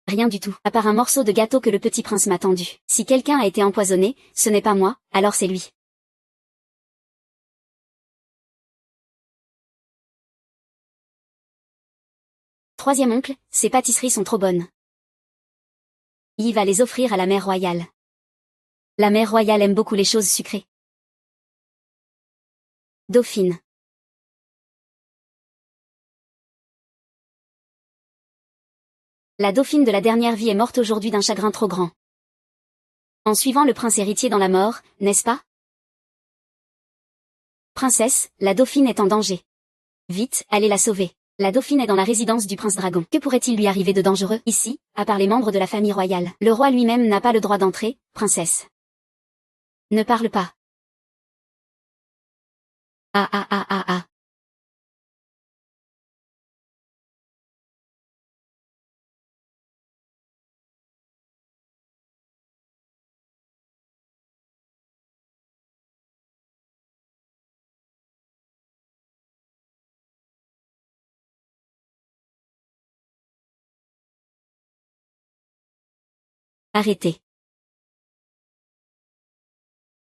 A: Rien du tout, à part un morceau de gâteau que le petit prince m'a tendu. Si quelqu'un a été empoisonné, ce n'est pas moi, alors c'est lui. Troisième oncle, ces pâtisseries sont trop bonnes. Il va les offrir à la mère royale. La mère royale aime beaucoup les choses sucrées. Dauphine. La dauphine de la dernière vie est morte aujourd'hui d'un chagrin trop grand. En suivant le prince héritier dans la mort, n'est-ce pas? Princesse, la dauphine est en danger. Vite, allez la sauver. La dauphine est dans la résidence du prince dragon. Que pourrait-il lui arriver de dangereux, ici, à part les membres de la famille royale? Le roi lui-même n'a pas le droit d'entrer, princesse. Ne parle pas. Ah ah ah ah ah. Arrêtez.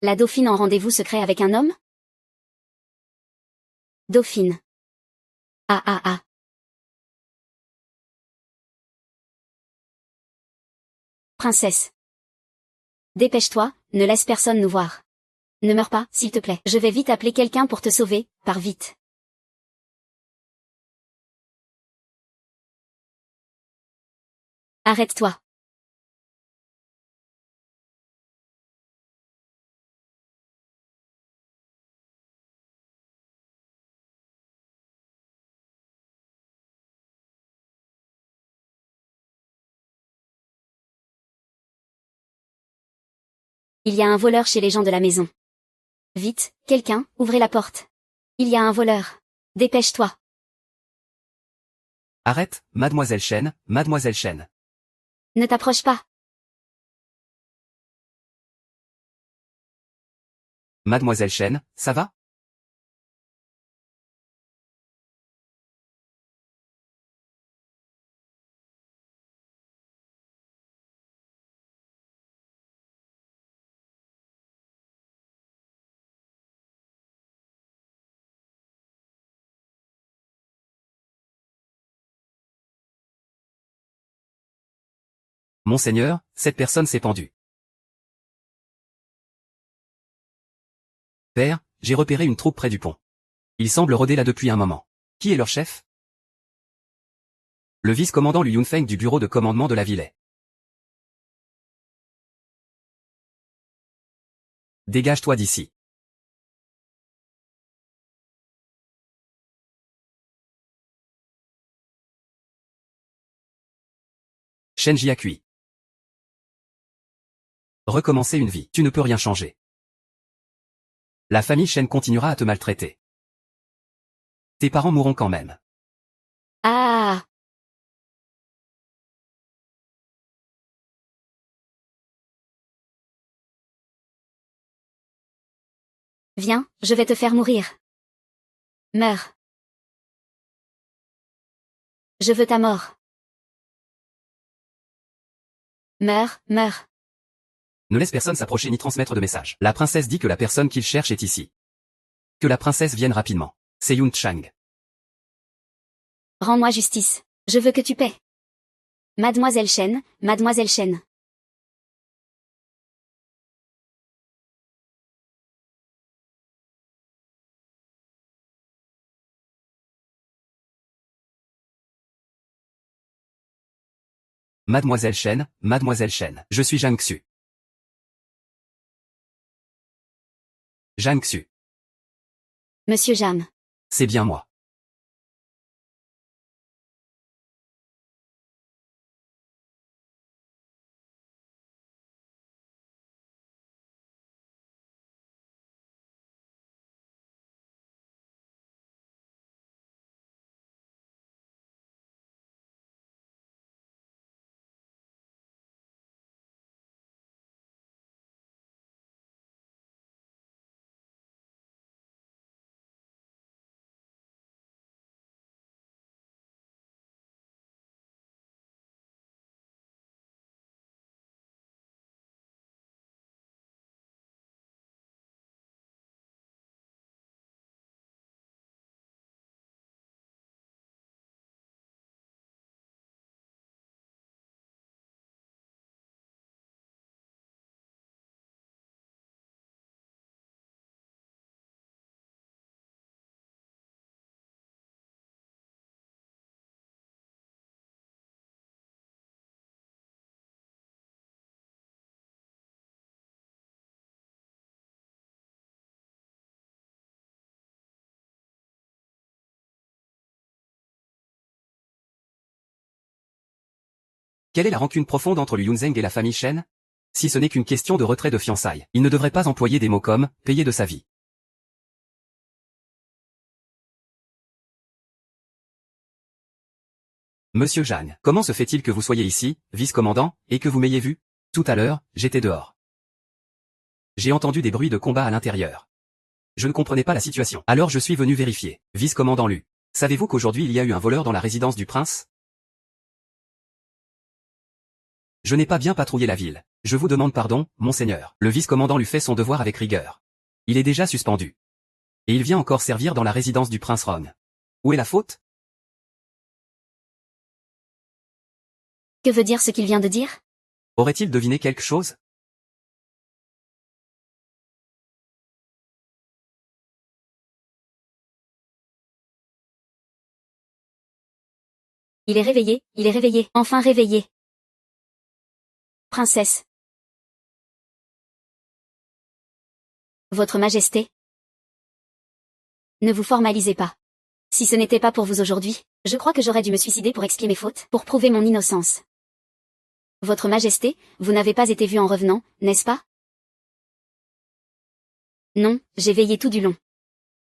A: La dauphine en rendez-vous secret avec un homme? Dauphine. Ah ah ah. Princesse. Dépêche-toi, ne laisse personne nous voir. Ne meurs pas, s'il te plaît. Je vais vite appeler quelqu'un pour te sauver, pars vite. Arrête-toi. Il y a un voleur chez les gens de la maison. Vite, quelqu'un, ouvrez la porte. Il y a un voleur. Dépêche-toi.
B: Arrête, mademoiselle Shen, mademoiselle Shen.
A: Ne t'approche pas.
B: Mademoiselle Shen, ça va? Monseigneur, cette personne s'est pendue. Père, j'ai repéré une troupe près du pont. Ils semblent rôder là depuis un moment. Qui est leur chef? Le vice-commandant Liu Yunfeng du bureau de commandement de la Villette. Dégage-toi d'ici. Shenji Akui. Recommencer une vie. Tu ne peux rien changer. La famille Shen continuera à te maltraiter. Tes parents mourront quand même.
A: Ah! Viens, je vais te faire mourir. Meurs. Je veux ta mort. Meurs, meurs.
B: Ne laisse personne s'approcher ni transmettre de message. La princesse dit que la personne qu'il cherche est ici. Que la princesse vienne rapidement. C'est Yun Chang.
A: Rends-moi justice. Je veux que tu paies. Mademoiselle Shen, Mademoiselle Shen.
B: Mademoiselle Shen, Mademoiselle Shen. Je suis Zhang Xu. Zhang Xu.
A: Monsieur Jam.
B: C'est bien moi. Quelle est la rancune profonde entre Liu Yunzheng et la famille Shen? Si ce n'est qu'une question de retrait de fiançailles, il ne devrait pas employer des mots comme « payer de sa vie ». Monsieur Zhang, comment se fait-il que vous soyez ici, vice-commandant, et que vous m'ayez vu? Tout à l'heure, j'étais dehors. J'ai entendu des bruits de combat à l'intérieur. Je ne comprenais pas la situation. Alors je suis venu vérifier. Vice-commandant Lu. Savez-vous qu'aujourd'hui il y a eu un voleur dans la résidence du prince? Je n'ai pas bien patrouillé la ville. Je vous demande pardon, monseigneur. Le vice-commandant Lu fait son devoir avec rigueur. Il est déjà suspendu. Et il vient encore servir dans la résidence du prince Rong. Où est la faute?
A: Que veut dire ce qu'il vient de dire?
B: Aurait-il deviné quelque chose?
A: Il est réveillé, enfin réveillé. Princesse. Votre Majesté. Ne vous formalisez pas. Si ce n'était pas pour vous aujourd'hui, je crois que j'aurais dû me suicider pour expier mes fautes, pour prouver mon innocence. Votre Majesté, vous n'avez pas été vue en revenant, n'est-ce pas? Non, j'ai veillé tout du long.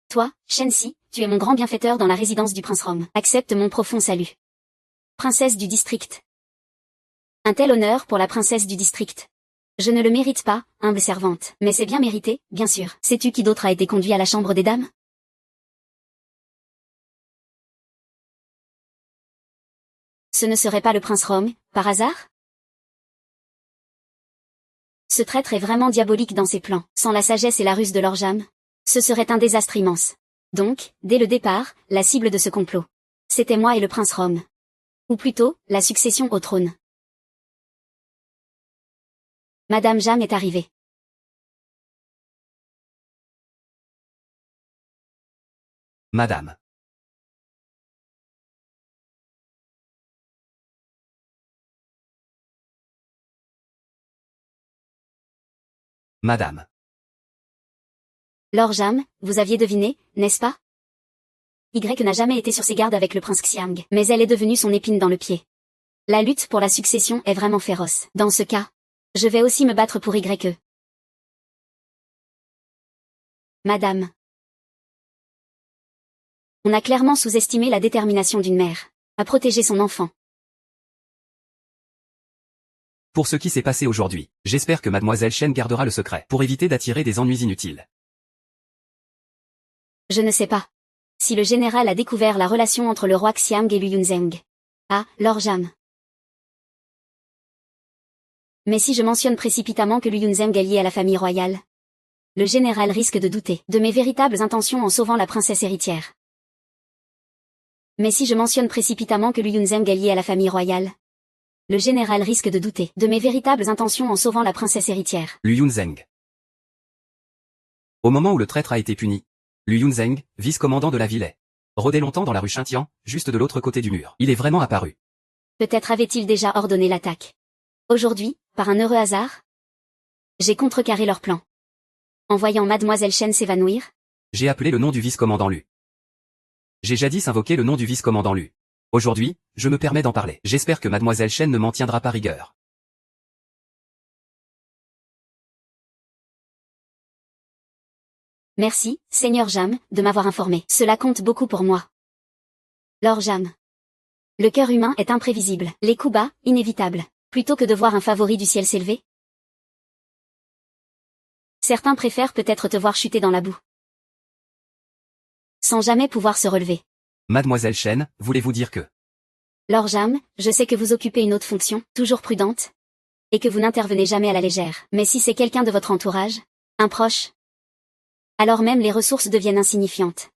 A: Toi, Shenxi, tu es mon grand bienfaiteur dans la résidence du prince Rom. Accepte mon profond salut. Princesse du district. Un tel honneur pour la princesse du district. Je ne le mérite pas, humble servante, mais c'est bien mérité, bien sûr. Sais-tu qui d'autre a été conduit à la chambre des dames? Ce ne serait pas le prince Rom, par hasard? Ce traître est vraiment diabolique dans ses plans. Sans la sagesse et la ruse de l'orjam, ce serait un désastre immense. Donc, dès le départ, la cible de ce complot. C'était moi et le prince Rom. Ou plutôt, la succession au trône. Madame Jam est arrivée.
B: Madame. Madame.
A: Lord Jam, vous aviez deviné, n'est-ce pas? Y n'a jamais été sur ses gardes avec le prince Xiang, mais elle est devenue son épine dans le pied. La lutte pour la succession est vraiment féroce. Dans ce cas, je vais aussi me battre pour Y. Madame. On a clairement sous-estimé la détermination d'une mère à protéger son enfant.
B: Pour ce qui s'est passé aujourd'hui, j'espère que mademoiselle Shen gardera le secret pour éviter d'attirer des ennuis inutiles.
A: Je ne sais pas. Si le général a découvert la relation entre le roi Xiang et Lu Yunzheng. Ah, Lord Jam. Mais si je mentionne précipitamment que Lu Yunzheng est lié à la famille royale, le général risque de douter de mes véritables intentions en sauvant la princesse héritière. Mais si je mentionne précipitamment que Lu Yunzheng est lié à la famille royale, le général risque de douter de mes véritables intentions en sauvant la princesse héritière.
B: Lu Yunzheng. Au moment où le traître a été puni, Lu Yunzheng, vice-commandant de la ville, rôdait longtemps dans la rue Xintian, juste de l'autre côté du mur. Il est vraiment apparu.
A: Peut-être avait-il déjà ordonné l'attaque. Aujourd'hui, par un heureux hasard, j'ai contrecarré leur plan. En voyant mademoiselle Shen s'évanouir,
B: j'ai appelé le nom du vice-commandant Lu. J'ai jadis invoqué le nom du vice-commandant Lu. Aujourd'hui, je me permets d'en parler. J'espère que mademoiselle Shen ne m'en tiendra pas rigueur.
A: Merci, Seigneur Jam, de m'avoir informé. Cela compte beaucoup pour moi. Lord Jam. Le cœur humain est imprévisible, les coups bas, inévitables. Plutôt que de voir un favori du ciel s'élever, certains préfèrent peut-être te voir chuter dans la boue, sans jamais pouvoir se relever.
B: Mademoiselle Shen, voulez-vous dire que...
A: Lord Jam, je sais que vous occupez une autre fonction, toujours prudente, et que vous n'intervenez jamais à la légère. Mais si c'est quelqu'un de votre entourage, un proche, alors même les ressources deviennent insignifiantes.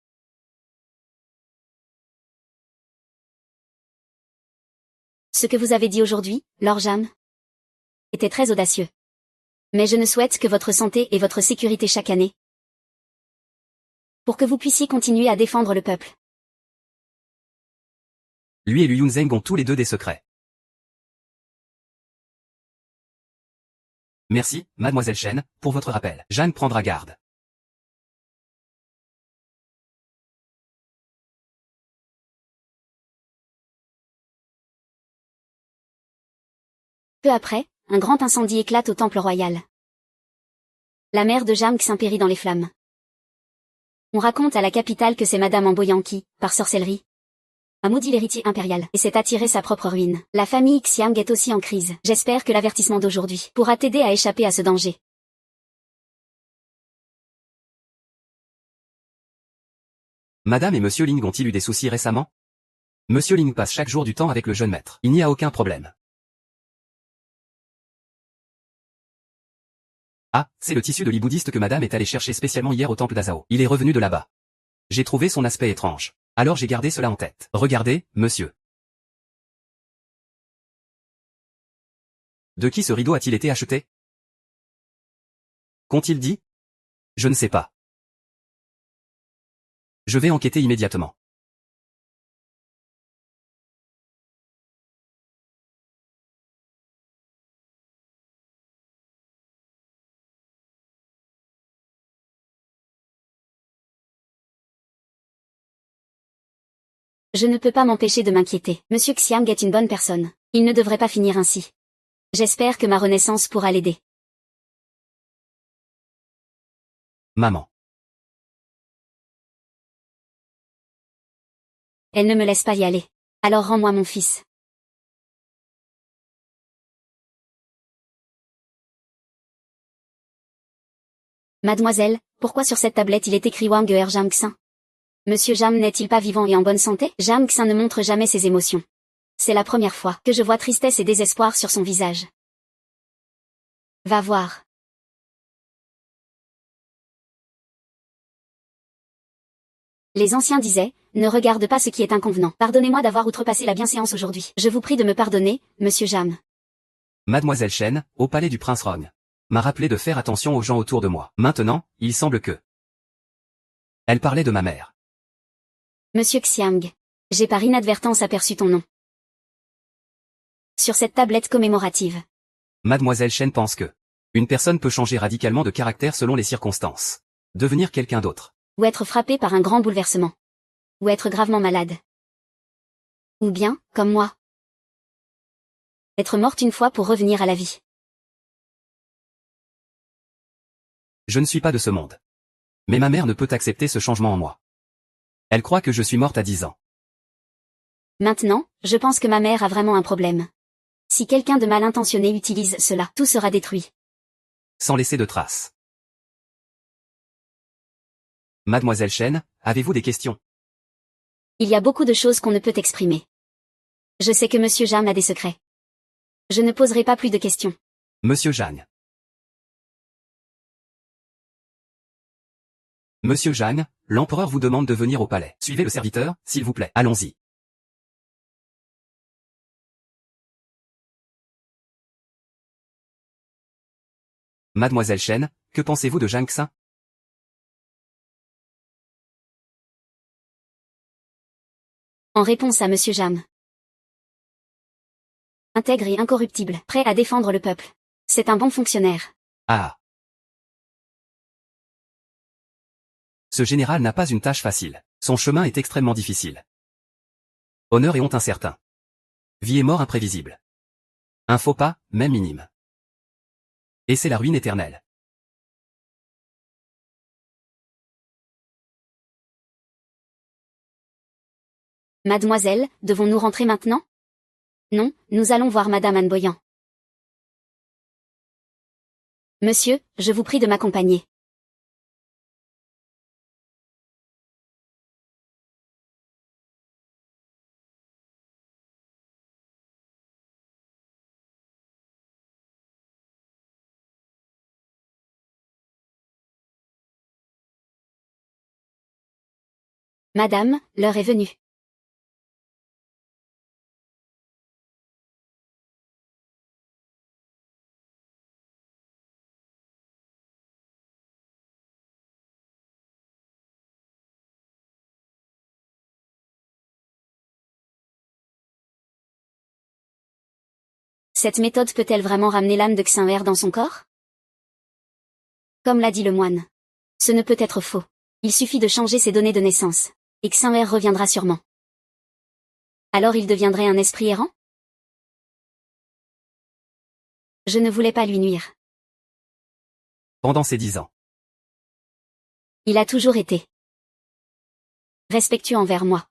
A: Ce que vous avez dit aujourd'hui, Lord Jam, était très audacieux. Mais je ne souhaite que votre santé et votre sécurité chaque année, pour que vous puissiez continuer à défendre le peuple.
B: Lui et Lu Yunzheng ont tous les deux des secrets. Merci, mademoiselle Shen, pour votre rappel. Jeanne prendra garde.
A: Peu après, un grand incendie éclate au temple royal. La mère de Jam Xin périt dans les flammes. On raconte à la capitale que c'est Madame Amboyan qui, par sorcellerie, a maudit l'héritier impérial et s'est attiré sa propre ruine. La famille Xiang est aussi en crise. J'espère que l'avertissement d'aujourd'hui pourra t'aider à échapper à ce danger.
B: Madame et Monsieur Ling ont-ils eu des soucis récemment? Monsieur Ling passe chaque jour du temps avec le jeune maître. Il n'y a aucun problème. Ah, c'est le tissu de lit bouddhiste que madame est allée chercher spécialement hier au temple d'Azao. Il est revenu de là-bas. J'ai trouvé son aspect étrange. Alors j'ai gardé cela en tête. Regardez, monsieur. De qui ce rideau a-t-il été acheté? Qu'ont-ils dit? Je ne sais pas. Je vais enquêter immédiatement.
A: Je ne peux pas m'empêcher de m'inquiéter. Monsieur Xiang est une bonne personne. Il ne devrait pas finir ainsi. J'espère que ma renaissance pourra l'aider.
B: Maman.
A: Elle ne me laisse pas y aller. Alors rends-moi mon fils. Mademoiselle, pourquoi sur cette tablette il est écrit Wang Er Jam Xin? Monsieur Jam n'est-il pas vivant et en bonne santé? Jam Xin ne montre jamais ses émotions. C'est la première fois que je vois tristesse et désespoir sur son visage. Va voir. Les anciens disaient, ne regarde pas ce qui est inconvenant. Pardonnez-moi d'avoir outrepassé la bienséance aujourd'hui. Je vous prie de me pardonner, monsieur Jam.
B: Mademoiselle Shen, au palais du prince Rong, m'a rappelé de faire attention aux gens autour de moi. Maintenant, il semble que... Elle parlait de ma mère.
A: Monsieur Xiang. J'ai par inadvertance aperçu ton nom sur cette tablette commémorative.
B: Mademoiselle Shen pense que... Une personne peut changer radicalement de caractère selon les circonstances. Devenir quelqu'un d'autre.
A: Ou être frappé par un grand bouleversement. Ou être gravement malade. Ou bien, comme moi. Être morte une fois pour revenir à la vie.
B: Je ne suis pas de ce monde. Mais ma mère ne peut accepter ce changement en moi. Elle croit que je suis morte à 10 ans.
A: Maintenant, je pense que ma mère a vraiment un problème. Si quelqu'un de mal intentionné utilise cela, tout sera détruit.
B: Sans laisser de traces. Mademoiselle Chen, avez-vous des questions?
A: Il y a beaucoup de choses qu'on ne peut exprimer. Je sais que Monsieur Jam a des secrets. Je ne poserai pas plus de questions.
B: Monsieur Jeanne. Monsieur Jeanne, l'empereur vous demande de venir au palais. Suivez le serviteur, s'il vous plaît. Allons-y. Mademoiselle Chen, que pensez-vous de Zhang Xin?
A: En réponse à Monsieur Jam. Intègre et incorruptible, prêt à défendre le peuple. C'est un bon fonctionnaire.
B: Ah. Ce général n'a pas une tâche facile. Son chemin est extrêmement difficile. Honneur et honte incertains. Vie et mort imprévisible. Un faux pas, même minime. Et c'est la ruine éternelle.
A: Mademoiselle, devons-nous rentrer maintenant? Non, nous allons voir Madame Anne Boyan. Monsieur, je vous prie de m'accompagner. Madame, l'heure est venue. Cette méthode peut-elle vraiment ramener l'âme de Xinver dans son corps? Comme l'a dit le moine. Ce ne peut être faux. Il suffit de changer ses données de naissance. Et Xinver reviendra sûrement. Alors il deviendrait un esprit errant? Je ne voulais pas lui nuire.
B: Pendant ces 10 ans.
A: Il a toujours été respectueux envers moi.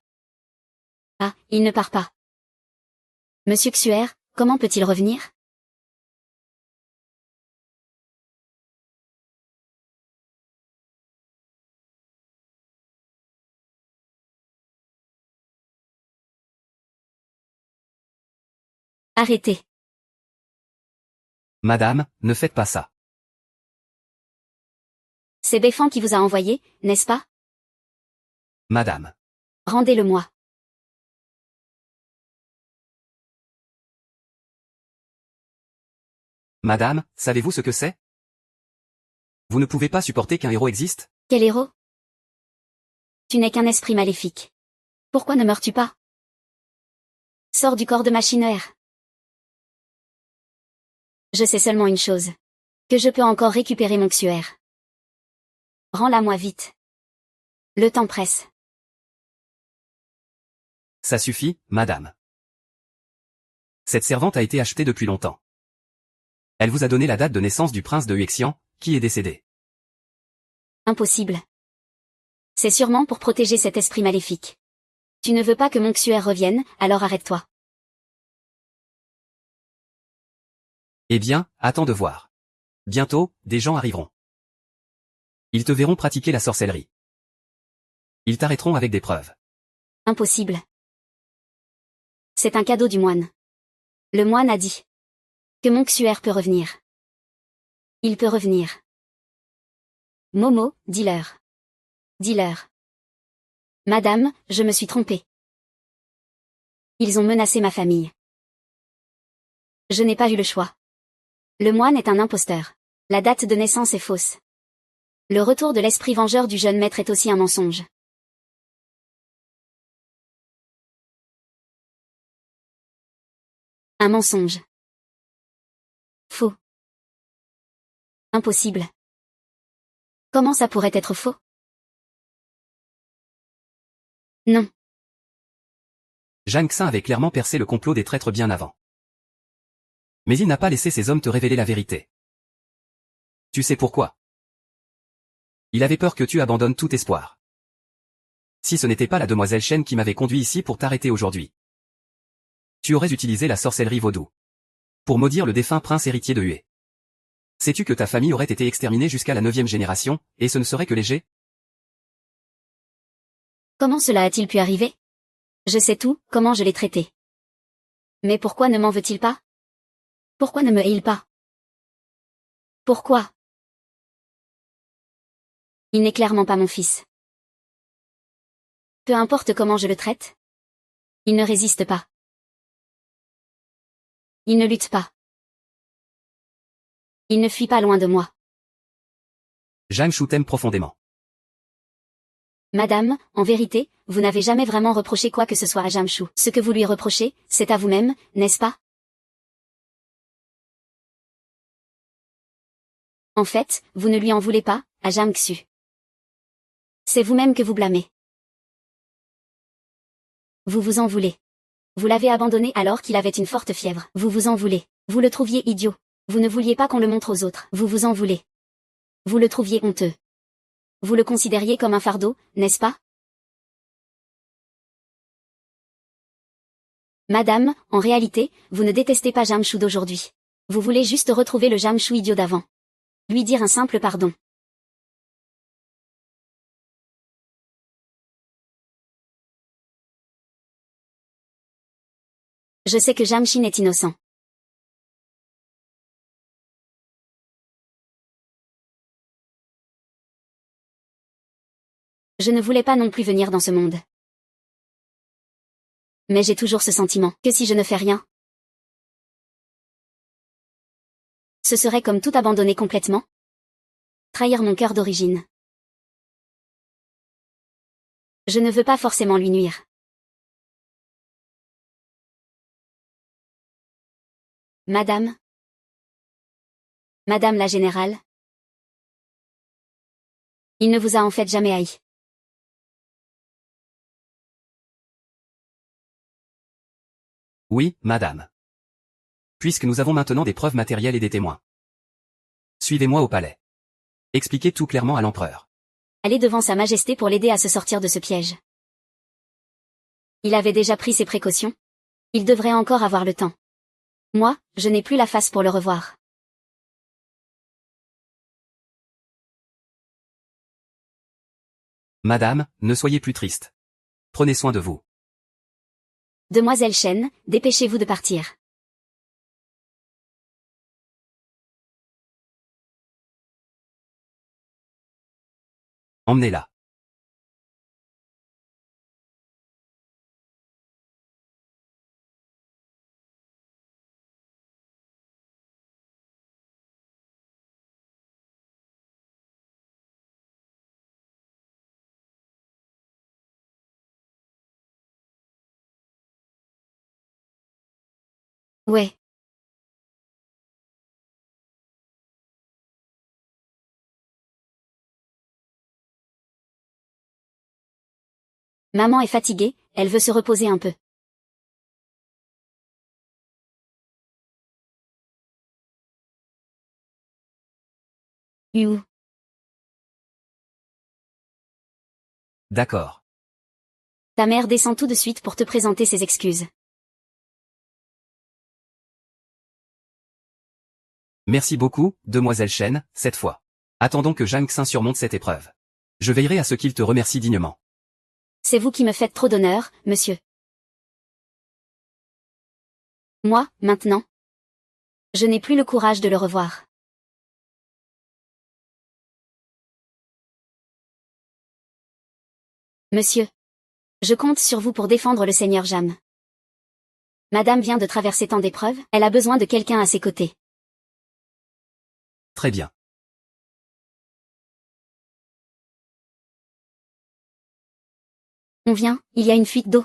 A: Ah, il ne part pas. Monsieur Xuer, comment peut-il revenir? Arrêtez.
B: Madame, ne faites pas ça.
A: C'est Béfan qui vous a envoyé, n'est-ce pas?
B: Madame.
A: Rendez-le-moi.
B: Madame, savez-vous ce que c'est? Vous ne pouvez pas supporter qu'un héros existe?
A: Quel héros? Tu n'es qu'un esprit maléfique. Pourquoi ne meurs-tu pas? Sors du corps de Machineur. Je sais seulement une chose. Que je peux encore récupérer mon Xuer. Rends-la-moi vite. Le temps presse.
B: Ça suffit, madame. Cette servante a été achetée depuis longtemps. Elle vous a donné la date de naissance du prince de Huexian, qui est décédé.
A: Impossible. C'est sûrement pour protéger cet esprit maléfique. Tu ne veux pas que mon Xuer revienne, alors arrête-toi.
B: Eh bien, attends de voir. Bientôt, des gens arriveront. Ils te verront pratiquer la sorcellerie. Ils t'arrêteront avec des preuves.
A: Impossible. C'est un cadeau du moine. Le moine a dit que mon Xuer peut revenir. Il peut revenir. Momo, dis-leur. Dis-leur. Madame, je me suis trompée. Ils ont menacé ma famille. Je n'ai pas eu le choix. Le moine est un imposteur. La date de naissance est fausse. Le retour de l'esprit vengeur du jeune maître est aussi un mensonge. Un mensonge. Faux. Impossible. Comment ça pourrait être faux? Non.
B: Zhang Xin avait clairement percé le complot des traîtres bien avant. Mais il n'a pas laissé ces hommes te révéler la vérité. Tu sais pourquoi? Il avait peur que tu abandonnes tout espoir. Si ce n'était pas la demoiselle Shen qui m'avait conduit ici pour t'arrêter aujourd'hui, tu aurais utilisé la sorcellerie vaudou pour maudire le défunt prince héritier de Hue. Sais-tu que ta famille aurait été exterminée jusqu'à la 9e génération, et ce ne serait que léger?
A: Comment cela a-t-il pu arriver? Je sais tout, comment je l'ai traité. Mais pourquoi ne m'en veut-il pas? Pourquoi ne me hait-il pas? Pourquoi? Il n'est clairement pas mon fils. Peu importe comment je le traite. Il ne résiste pas. Il ne lutte pas. Il ne fuit pas loin de moi.
B: Zhang Shu t'aime profondément.
A: Madame, en vérité, vous n'avez jamais vraiment reproché quoi que ce soit à Jamshu. Ce que vous lui reprochez, c'est à vous-même, n'est-ce pas? En fait, vous ne lui en voulez pas, à Jamxu. C'est vous-même que vous blâmez. Vous vous en voulez. Vous l'avez abandonné alors qu'il avait une forte fièvre. Vous vous en voulez. Vous le trouviez idiot. Vous ne vouliez pas qu'on le montre aux autres. Vous vous en voulez. Vous le trouviez honteux. Vous le considériez comme un fardeau, n'est-ce pas? Madame, en réalité, vous ne détestez pas Jamshu d'aujourd'hui. Vous voulez juste retrouver le Jamshu idiot d'avant. Lui dire un simple pardon. Je sais que Jamshin est innocent. Je ne voulais pas non plus venir dans ce monde. Mais j'ai toujours ce sentiment, que si je ne fais rien, ce serait comme tout abandonner complètement. Trahir mon cœur d'origine. Je ne veux pas forcément lui nuire. Madame? Madame la générale? Il ne vous a en fait jamais haï.
B: Oui, madame. Puisque nous avons maintenant des preuves matérielles et des témoins. Suivez-moi au palais. Expliquez tout clairement à l'empereur.
A: Allez devant sa majesté pour l'aider à se sortir de ce piège. Il avait déjà pris ses précautions. Il devrait encore avoir le temps. Moi, je n'ai plus la face pour le revoir.
B: Madame, ne soyez plus triste. Prenez soin de vous.
A: Demoiselle Shen, dépêchez-vous de partir.
B: Emmenez-la.
A: Ouais. Maman est fatiguée, elle veut se reposer un peu. You.
B: D'accord.
A: Ta mère descend tout de suite pour te présenter ses excuses.
B: Merci beaucoup, demoiselle Shen, cette fois. Attendons que Zhang Xin surmonte cette épreuve. Je veillerai à ce qu'il te remercie dignement.
A: C'est vous qui me faites trop d'honneur, monsieur. Moi, maintenant, je n'ai plus le courage de le revoir. Monsieur, je compte sur vous pour défendre le Seigneur Jam. Madame vient de traverser tant d'épreuves, elle a besoin de quelqu'un à ses côtés.
B: Très bien.
A: On vient, il y a une fuite d'eau.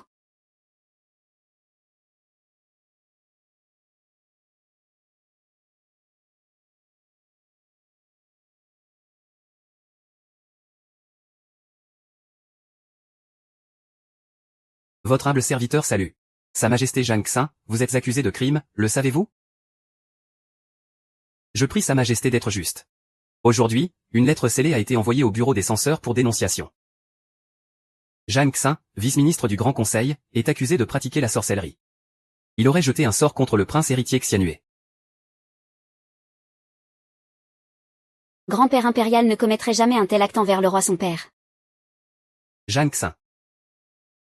B: Votre humble serviteur salue. Sa Majesté Zhang Xin, vous êtes accusé de crime, le savez-vous? Je prie Sa Majesté d'être juste. Aujourd'hui, une lettre scellée a été envoyée au bureau des censeurs pour dénonciation. Zhang Xin, vice-ministre du Grand Conseil, est accusé de pratiquer la sorcellerie. Il aurait jeté un sort contre le prince héritier Xianue.
A: Grand-père impérial ne commettrait jamais un tel acte envers le roi son père.
B: Zhang Xin.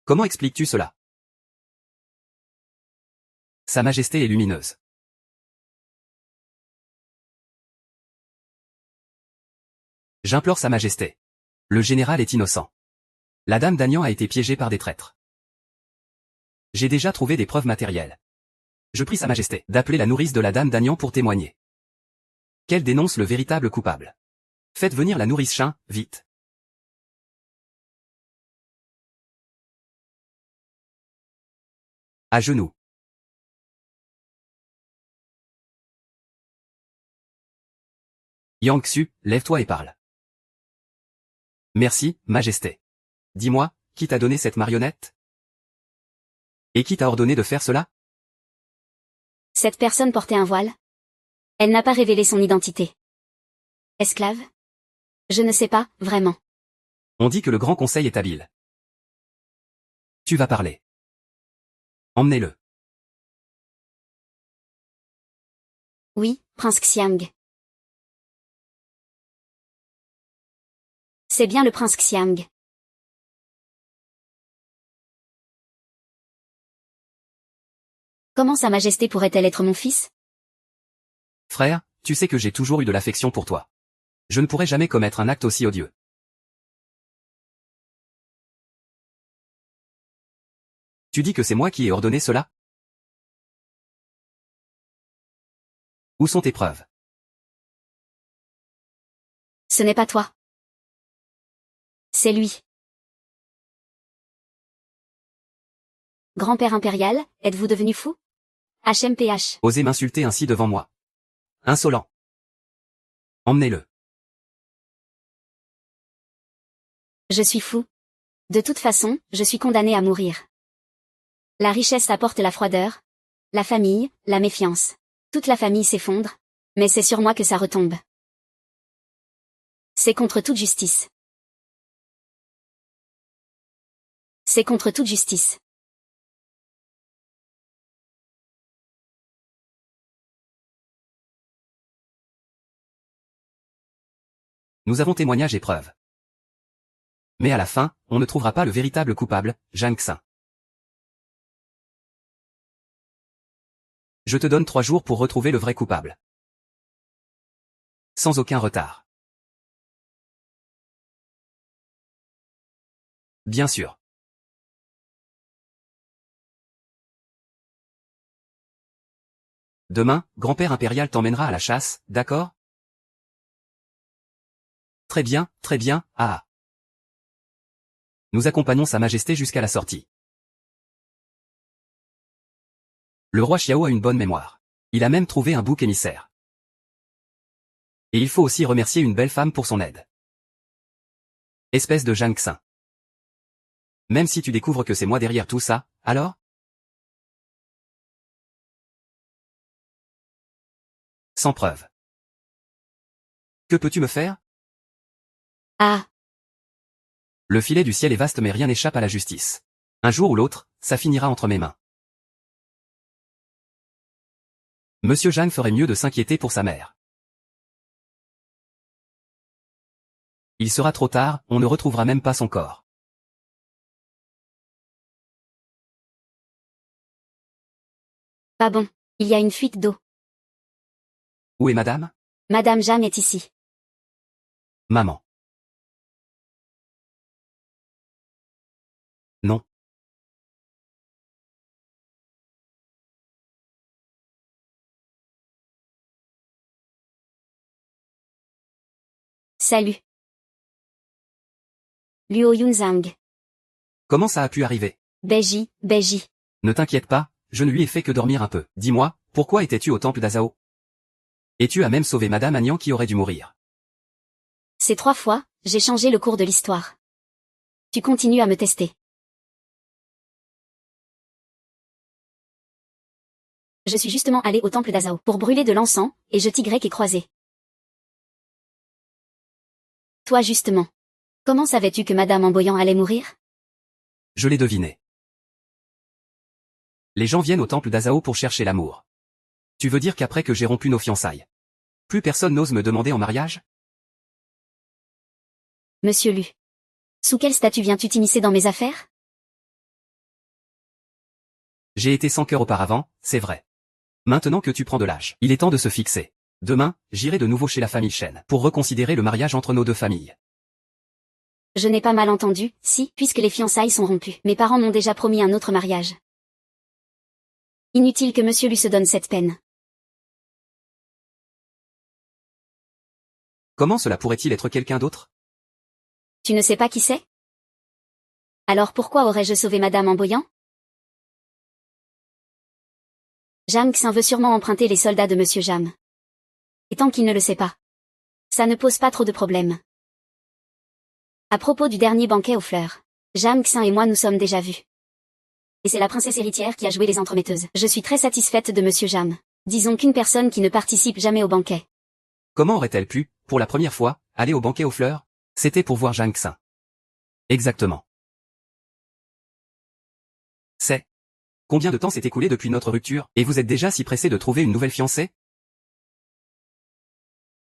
B: Comment expliques-tu cela? Sa Majesté est lumineuse. J'implore Sa Majesté. Le général est innocent. La dame d'Agnan a été piégée par des traîtres. J'ai déjà trouvé des preuves matérielles. Je prie Sa Majesté d'appeler la nourrice de la dame d'Agnan pour témoigner. Qu'elle dénonce le véritable coupable. Faites venir la nourrice Chin, vite. À genoux. Yang Xu, lève-toi et parle. Merci, Majesté. Dis-moi, qui t'a donné cette marionnette? Et qui t'a ordonné de faire cela?
A: Cette personne portait un voile. Elle n'a pas révélé son identité. Esclave? Je ne sais pas, vraiment.
B: On dit que le Grand Conseil est habile. Tu vas parler. Emmenez-le.
A: Oui, prince Xiang. C'est bien le prince Xiang. Comment Sa Majesté pourrait-elle être mon fils?
B: Frère, tu sais que j'ai toujours eu de l'affection pour toi. Je ne pourrais jamais commettre un acte aussi odieux. Tu dis que c'est moi qui ai ordonné cela? Où sont tes preuves?
A: Ce n'est pas toi. C'est lui. Grand-père impérial, êtes-vous devenu fou? HMPH.
B: Osez m'insulter ainsi devant moi. Insolent. Emmenez-le.
A: Je suis fou. De toute façon, je suis condamné à mourir. La richesse apporte la froideur, la famille, la méfiance. Toute la famille s'effondre, mais c'est sur moi que ça retombe. C'est contre toute justice. C'est contre toute justice.
B: Nous avons témoignage et preuves. Mais à la fin, on ne trouvera pas le véritable coupable, Zhang Xin. Je te donne 3 jours pour retrouver le vrai coupable. Sans aucun retard. Bien sûr. Demain, grand-père impérial t'emmènera à la chasse, d'accord? Très bien, ah. Nous accompagnons Sa Majesté jusqu'à la sortie. Le roi Xiao a une bonne mémoire. Il a même trouvé un bouc émissaire. Et il faut aussi remercier une belle femme pour son aide. Espèce de Zhang Xin. Même si tu découvres que c'est moi derrière tout ça, alors? Sans preuve. Que peux-tu me faire?
A: Ah,
B: Le filet du ciel est vaste mais rien n'échappe à la justice. Un jour ou l'autre, ça finira entre mes mains. Monsieur Zhang ferait mieux de s'inquiéter pour sa mère. Il sera trop tard, on ne retrouvera même pas son corps.
A: pas bon. Il y a une fuite d'eau.
B: Où est madame?
A: Madame Zhang est ici.
B: Maman. Non.
A: Salut. Luo Yunzhang.
B: Comment ça a pu arriver?
A: Beiji.
B: Ne t'inquiète pas, je ne lui ai fait que dormir un peu. Dis-moi, pourquoi étais-tu au temple d'Azao? Et tu as même sauvé madame Agnan qui aurait dû mourir.
A: Ces 3 fois, j'ai changé le cours de l'histoire. Tu continues à me tester. Je suis justement allé au temple d'Azao pour brûler de l'encens, et je t'y grec et croisé. Toi justement. Comment savais-tu que Madame Amboyant allait mourir?
B: Je l'ai deviné. Les gens viennent au temple d'Azao pour chercher l'amour. Tu veux dire qu'après que j'ai rompu nos fiançailles, plus personne n'ose me demander en mariage?
A: Monsieur Lu. Sous quel statut viens-tu t'immiscer dans mes affaires?
B: J'ai été sans cœur auparavant, c'est vrai. Maintenant que tu prends de l'âge, il est temps de se fixer. Demain, j'irai de nouveau chez la famille Chen pour reconsidérer le mariage entre nos deux familles.
A: Je n'ai pas mal entendu, si, puisque les fiançailles sont rompues. Mes parents m'ont déjà promis un autre mariage. Inutile que Monsieur Lu se donne cette peine.
B: Comment cela pourrait-il être quelqu'un d'autre?
A: Tu ne sais pas qui c'est? Alors pourquoi aurais-je sauvé Madame Amboyant? Jam Xin veut sûrement emprunter les soldats de Monsieur Jam. Et tant qu'il ne le sait pas, ça ne pose pas trop de problèmes. À propos du dernier banquet aux fleurs, Jam Xin et moi nous sommes déjà vus. Et c'est la princesse héritière qui a joué les entremetteuses. Je suis très satisfaite de Monsieur Jam. Disons qu'une personne qui ne participe jamais au banquet.
B: Comment aurait-elle pu, pour la première fois, aller au banquet aux fleurs? C'était pour voir Zhang Xin. Exactement. C'est. Combien de temps s'est écoulé depuis notre rupture, et vous êtes déjà si pressé de trouver une nouvelle fiancée?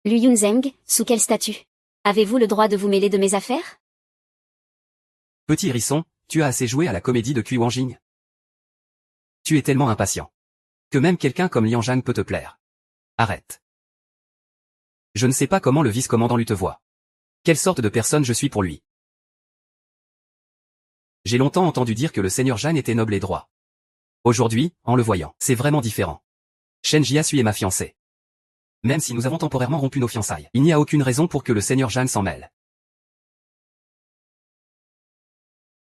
A: Lu Yunzeng, sous quel statut? Avez-vous le droit de vous mêler de mes affaires?
B: Petit hérisson, tu as assez joué à la comédie de Cui Wanjing. Tu es tellement impatient. Que même quelqu'un comme Liang Zhang peut te plaire. Arrête. Je ne sais pas comment le vice-commandant Lu te voit. Quelle sorte de personne je suis pour lui. J'ai longtemps entendu dire que le seigneur Zhang était noble et droit. Aujourd'hui, en le voyant, c'est vraiment différent. Shen Jiasui est ma fiancée. Même si nous avons temporairement rompu nos fiançailles, il n'y a aucune raison pour que le seigneur Zhang s'en mêle.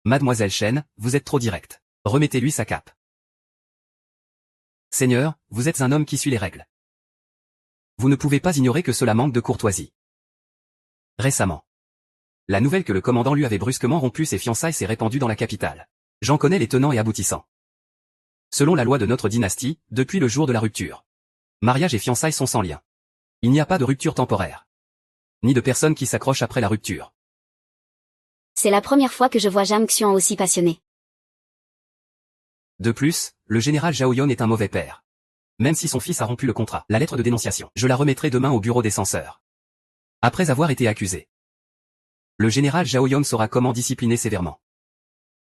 B: Mademoiselle Shen, vous êtes trop directe. Remettez-lui sa cape. Seigneur, vous êtes un homme qui suit les règles. Vous ne pouvez pas ignorer que cela manque de courtoisie. Récemment, la nouvelle que le commandant lui avait brusquement rompu ses fiançailles s'est répandue dans la capitale. J'en connais les tenants et aboutissants. Selon la loi de notre dynastie, depuis le jour de la rupture, mariage et fiançailles sont sans lien. Il n'y a pas de rupture temporaire. Ni de personne qui s'accroche après la rupture.
A: C'est la première fois que je vois Jam Xian aussi passionné.
B: De plus, le général Zhao Yun est un mauvais père. Même si son fils a rompu le contrat, la lettre de dénonciation, je la remettrai demain au bureau des censeurs. Après avoir été accusé, le général Zhao Yun saura comment discipliner sévèrement.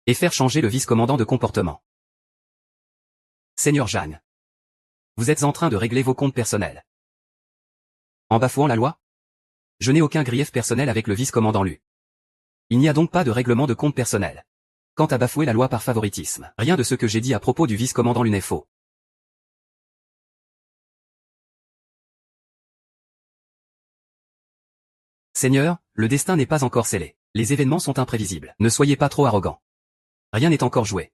B: Et faire changer le vice-commandant de comportement. Seigneur Zhang, vous êtes en train de régler vos comptes personnels. En bafouant la loi? Je n'ai aucun grief personnel avec le vice-commandant Lu. Il n'y a donc pas de règlement de compte personnel. Quant à bafouer la loi par favoritisme, rien de ce que j'ai dit à propos du vice-commandant Lu n'est faux. Seigneur, le destin n'est pas encore scellé. Les événements sont imprévisibles. Ne soyez pas trop arrogant. Rien n'est encore joué.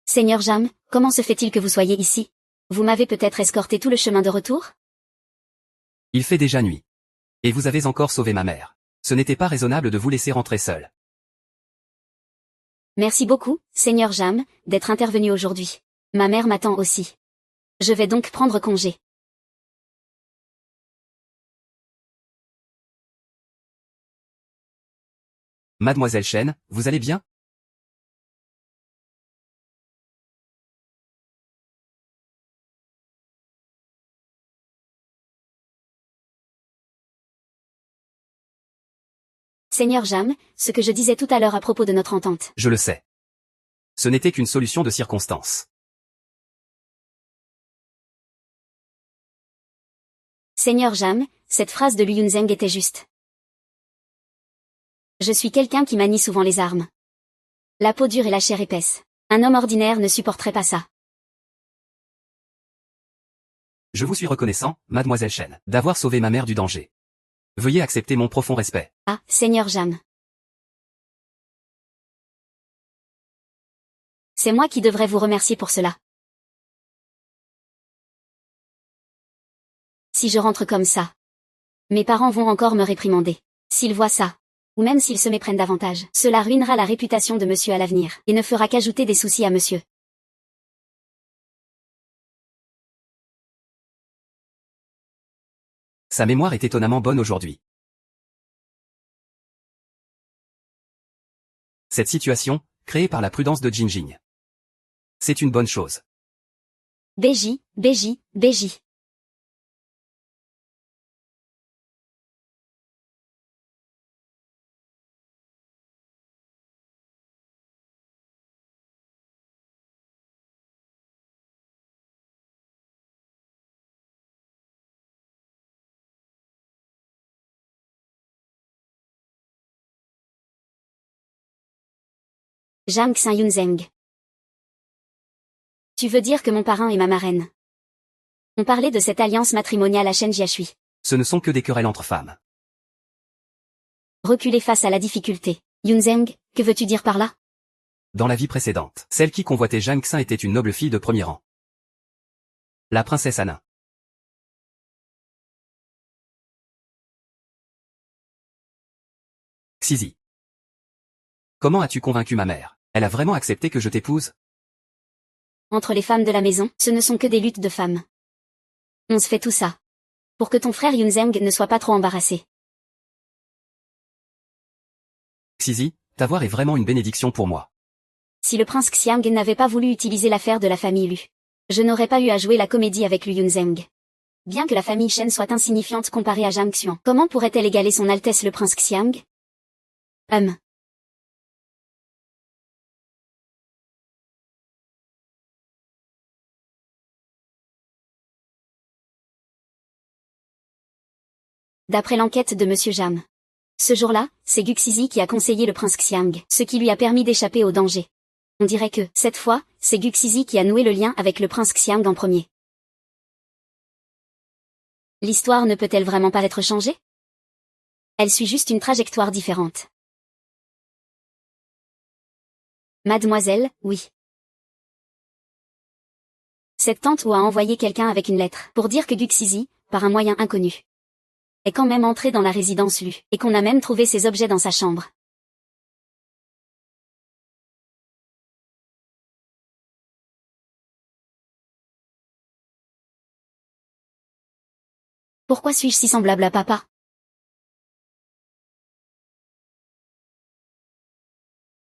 A: Seigneur Jam, comment se fait-il que vous soyez ici? Vous m'avez peut-être escorté tout le chemin de retour?
B: Il fait déjà nuit. Et vous avez encore sauvé ma mère. Ce n'était pas raisonnable de vous laisser rentrer seul.
A: Merci beaucoup, Seigneur Jam, d'être intervenu aujourd'hui. Ma mère m'attend aussi. Je vais donc prendre congé.
B: Mademoiselle Shen, vous allez bien?
A: Seigneur Jam, ce que je disais tout à l'heure à propos de notre entente.
B: Je le sais. Ce n'était qu'une solution de circonstance.
A: Seigneur Jam, cette phrase de Lu Yunzeng était juste. Je suis quelqu'un qui manie souvent les armes. La peau dure et la chair épaisse. Un homme ordinaire ne supporterait pas ça.
B: Je vous suis reconnaissant, Mademoiselle Shen, d'avoir sauvé ma mère du danger. Veuillez accepter mon profond respect.
A: Ah, Seigneur Jam. C'est moi qui devrais vous remercier pour cela. Si je rentre comme ça, mes parents vont encore me réprimander. S'ils voient ça, Ou même s'ils se méprennent davantage. Cela ruinera la réputation de monsieur à l'avenir, et ne fera qu'ajouter des soucis à monsieur.
B: Sa mémoire est étonnamment bonne aujourd'hui. Cette situation, créée par la prudence de Jinjing. C'est une bonne chose.
A: BJ, BJ, BJ. Jang Xing-Yunzeng. Tu veux dire que mon parrain est ma marraine? On parlait de cette alliance matrimoniale à Shen Jiashui.
B: Ce ne sont que des querelles entre femmes.
A: Reculer face à la difficulté. Yunzeng, que veux-tu dire par là?
B: Dans la vie précédente, celle qui convoitait Jang Xin était une noble fille de premier rang. La princesse Anna. Xizi. Comment as-tu convaincu ma mère? Elle a vraiment accepté que je t'épouse?
A: Entre les femmes de la maison, ce ne sont que des luttes de femmes. On se fait tout ça. Pour que ton frère Yunzeng ne soit pas trop embarrassé.
B: Xizi, t'avoir est vraiment une bénédiction pour moi.
A: Si le prince Xiang n'avait pas voulu utiliser l'affaire de la famille Lu, je n'aurais pas eu à jouer la comédie avec Lu Yunzeng. Bien que la famille Shen soit insignifiante comparée à Zhang Xuan, comment pourrait-elle égaler son Altesse le prince Xiang? D'après l'enquête de Monsieur Jam. Ce jour-là, c'est Guxizi qui a conseillé le prince Xiang, ce qui lui a permis d'échapper au danger. On dirait que, cette fois, c'est Guxizi qui a noué le lien avec le prince Xiang en premier. L'histoire ne peut-elle vraiment pas être changée? Elle suit juste une trajectoire différente. Mademoiselle, oui. Cette tante a envoyé quelqu'un avec une lettre, pour dire que Guxizi, par un moyen inconnu, est quand même entré dans la résidence Lu, et qu'on a même trouvé ses objets dans sa chambre. Pourquoi suis-je si semblable à papa?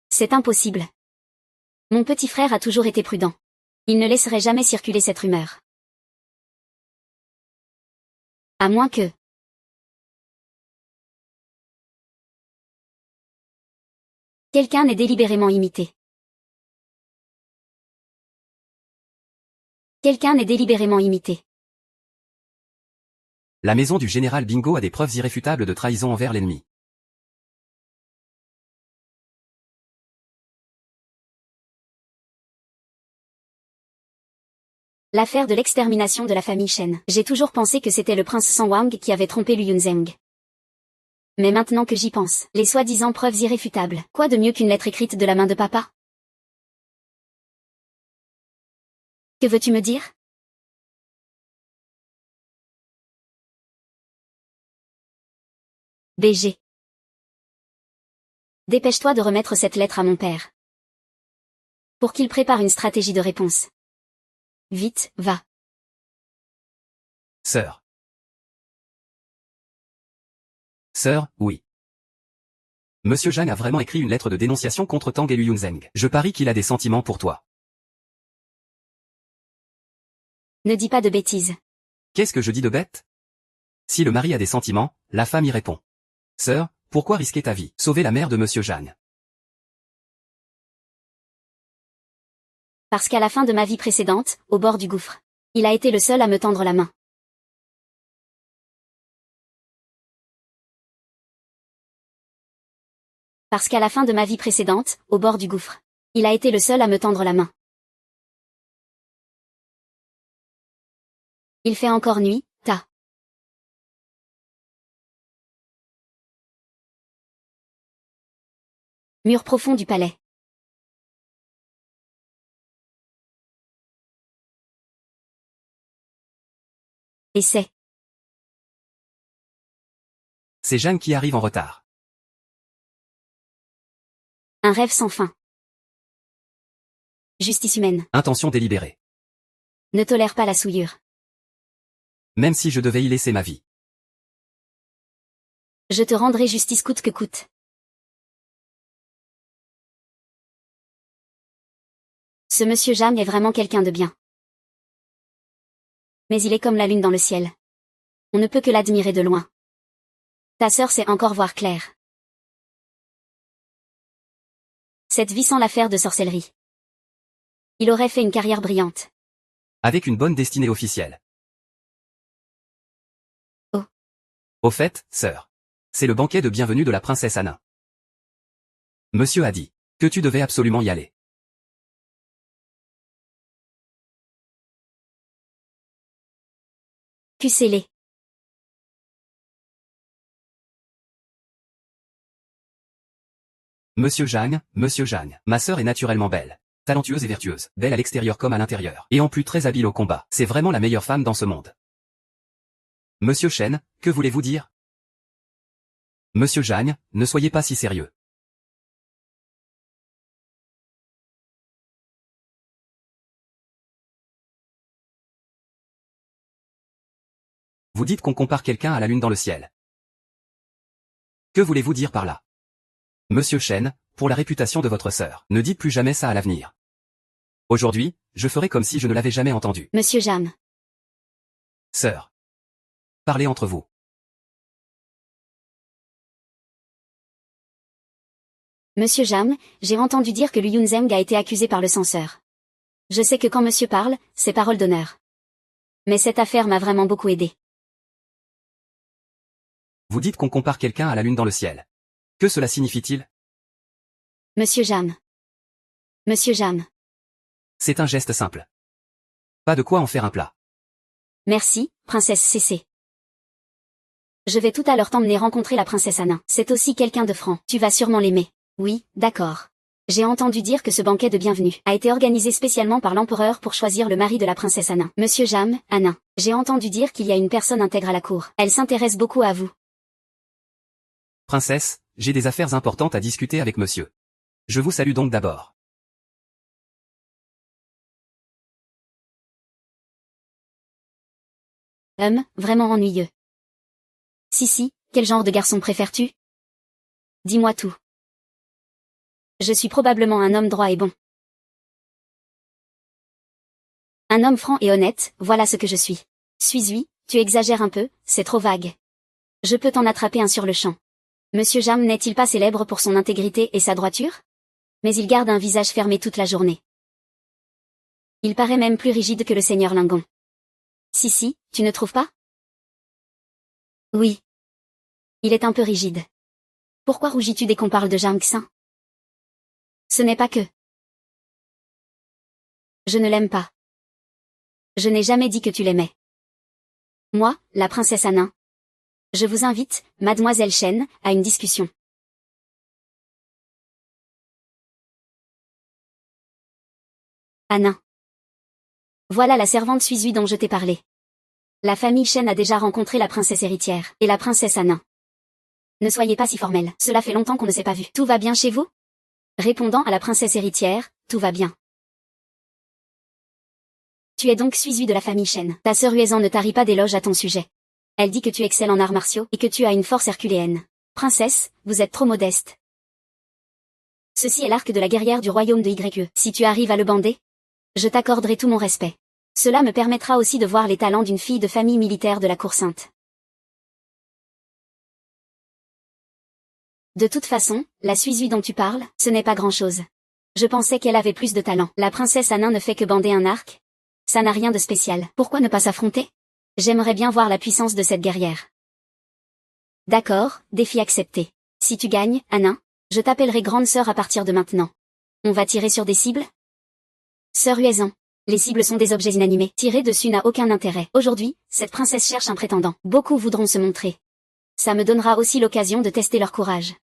A: C'est impossible. Mon petit frère a toujours été prudent. Il ne laisserait jamais circuler cette rumeur. À moins que... quelqu'un n'ait délibérément imité. Quelqu'un n'ait délibérément imité.
B: La maison du général Bingo a des preuves irréfutables de trahison envers l'ennemi.
A: L'affaire de l'extermination de la famille Shen. J'ai toujours pensé que c'était le prince San Wang qui avait trompé Lu Yunzeng. Mais maintenant que j'y pense, les soi-disant preuves irréfutables, quoi de mieux qu'une lettre écrite de la main de papa? Que veux-tu me dire? BG. Dépêche-toi de remettre cette lettre à mon père. Pour qu'il prépare une stratégie de réponse. Vite, va.
B: Sœur. Sœur, oui. Monsieur Zhang a vraiment écrit une lettre de dénonciation contre Tang et Lu Yunzeng. Je parie qu'il a des sentiments pour toi.
A: Ne dis pas de bêtises.
B: Qu'est-ce que je dis de bête? Si le mari a des sentiments, la femme y répond. Sœur, pourquoi risquer ta vie? Sauver la mère de Monsieur Zhang.
A: Parce qu'à la fin de ma vie précédente, au bord du gouffre, il a été le seul à me tendre la main. Parce qu'à la fin de ma vie précédente, au bord du gouffre, il a été le seul à me tendre la main. Il fait encore nuit, ta. Mur profond du palais. Et c'est
B: C'est Zhang qui arrive en retard.
A: Un rêve sans fin. Justice humaine.
B: Intention délibérée.
A: Ne tolère pas la souillure.
B: Même si je devais y laisser ma vie.
A: Je te rendrai justice coûte que coûte. Ce monsieur Jam est vraiment quelqu'un de bien. Mais il est comme la lune dans le ciel. On ne peut que l'admirer de loin. Ta sœur sait encore voir clair. Cette vie sans l'affaire de sorcellerie. Il aurait fait une carrière brillante.
B: Avec une bonne destinée officielle.
A: Oh.
B: Au fait, sœur. C'est le banquet de bienvenue de la princesse Anna. Monsieur a dit que tu devais absolument y aller.
A: Pucellé.
B: Monsieur Jeanne, ma sœur est naturellement belle. Talentueuse et vertueuse, belle à l'extérieur comme à l'intérieur, et en plus très habile au combat. C'est vraiment la meilleure femme dans ce monde. Monsieur Chen, que voulez-vous dire? Monsieur Jeanne, ne soyez pas si sérieux. Vous dites qu'on compare quelqu'un à la lune dans le ciel. Que voulez-vous dire par là? Monsieur Chen, pour la réputation de votre sœur, ne dites plus jamais ça à l'avenir. Aujourd'hui, je ferai comme si je ne l'avais jamais entendu.
A: Monsieur Jam.
B: Sœur. Parlez entre vous.
A: Monsieur Jam, j'ai entendu dire que Lu Yunzeng a été accusé par le censeur. Je sais que quand monsieur parle, c'est parole d'honneur. Mais cette affaire m'a vraiment beaucoup aidé.
B: Vous dites qu'on compare quelqu'un à la lune dans le ciel. Que cela signifie-t-il?
A: Monsieur Jam. Monsieur Jam.
B: C'est un geste simple. Pas de quoi en faire un plat.
A: Merci, princesse Cécé. Je vais tout à l'heure t'emmener rencontrer la princesse Anna. C'est aussi quelqu'un de franc. Tu vas sûrement l'aimer. Oui, d'accord. J'ai entendu dire que ce banquet de bienvenue a été organisé spécialement par l'empereur pour choisir le mari de la princesse Anna. Monsieur Jam, Anna. J'ai entendu dire qu'il y a une personne intègre à la cour. Elle s'intéresse beaucoup à vous.
B: Princesse, j'ai des affaires importantes à discuter avec monsieur. Je vous salue donc d'abord.
A: Vraiment ennuyeux. Si, quel genre de garçon préfères-tu? Dis-moi tout. Je suis probablement un homme droit et bon. Un homme franc et honnête, voilà ce que je suis. Suis-y, tu exagères un peu, c'est trop vague. Je peux t'en attraper un sur le champ. Monsieur Jam n'est-il pas célèbre pour son intégrité et sa droiture? Mais il garde un visage fermé toute la journée. Il paraît même plus rigide que le seigneur Lingon. Si, tu ne trouves pas? Oui. Il est un peu rigide. Pourquoi rougis-tu dès qu'on parle de Jang Xin? Ce n'est pas que. Je ne l'aime pas. Je n'ai jamais dit que tu l'aimais. Moi, la princesse Anna. Je vous invite, mademoiselle Chen, à une discussion. Anna. Voilà la servante Suizui dont je t'ai parlé. La famille Chen a déjà rencontré la princesse héritière, et la princesse Anna. Ne soyez pas si formelle, cela fait longtemps qu'on ne s'est pas vu. Tout va bien chez vous? Répondant à la princesse héritière, tout va bien. Tu es donc Suizui de la famille Chen. Ta sœur Huezan ne tarit pas d'éloges à ton sujet. Elle dit que tu excelles en arts martiaux et que tu as une force herculéenne. Princesse, vous êtes trop modeste. Ceci est l'arc de la guerrière du royaume de YE. Si tu arrives à le bander, je t'accorderai tout mon respect. Cela me permettra aussi de voir les talents d'une fille de famille militaire de la cour sainte. De toute façon, la Suizui dont tu parles, ce n'est pas grand-chose. Je pensais qu'elle avait plus de talent. La princesse Anna ne fait que bander un arc. Ça n'a rien de spécial. Pourquoi ne pas s'affronter? J'aimerais bien voir la puissance de cette guerrière. D'accord, défi accepté. Si tu gagnes, Anna, je t'appellerai grande sœur à partir de maintenant. On va tirer sur des cibles? Sœur Huezan. Les cibles sont des objets inanimés. Tirer dessus n'a aucun intérêt. Aujourd'hui, cette princesse cherche un prétendant. Beaucoup voudront se montrer. Ça me donnera aussi l'occasion de tester leur courage.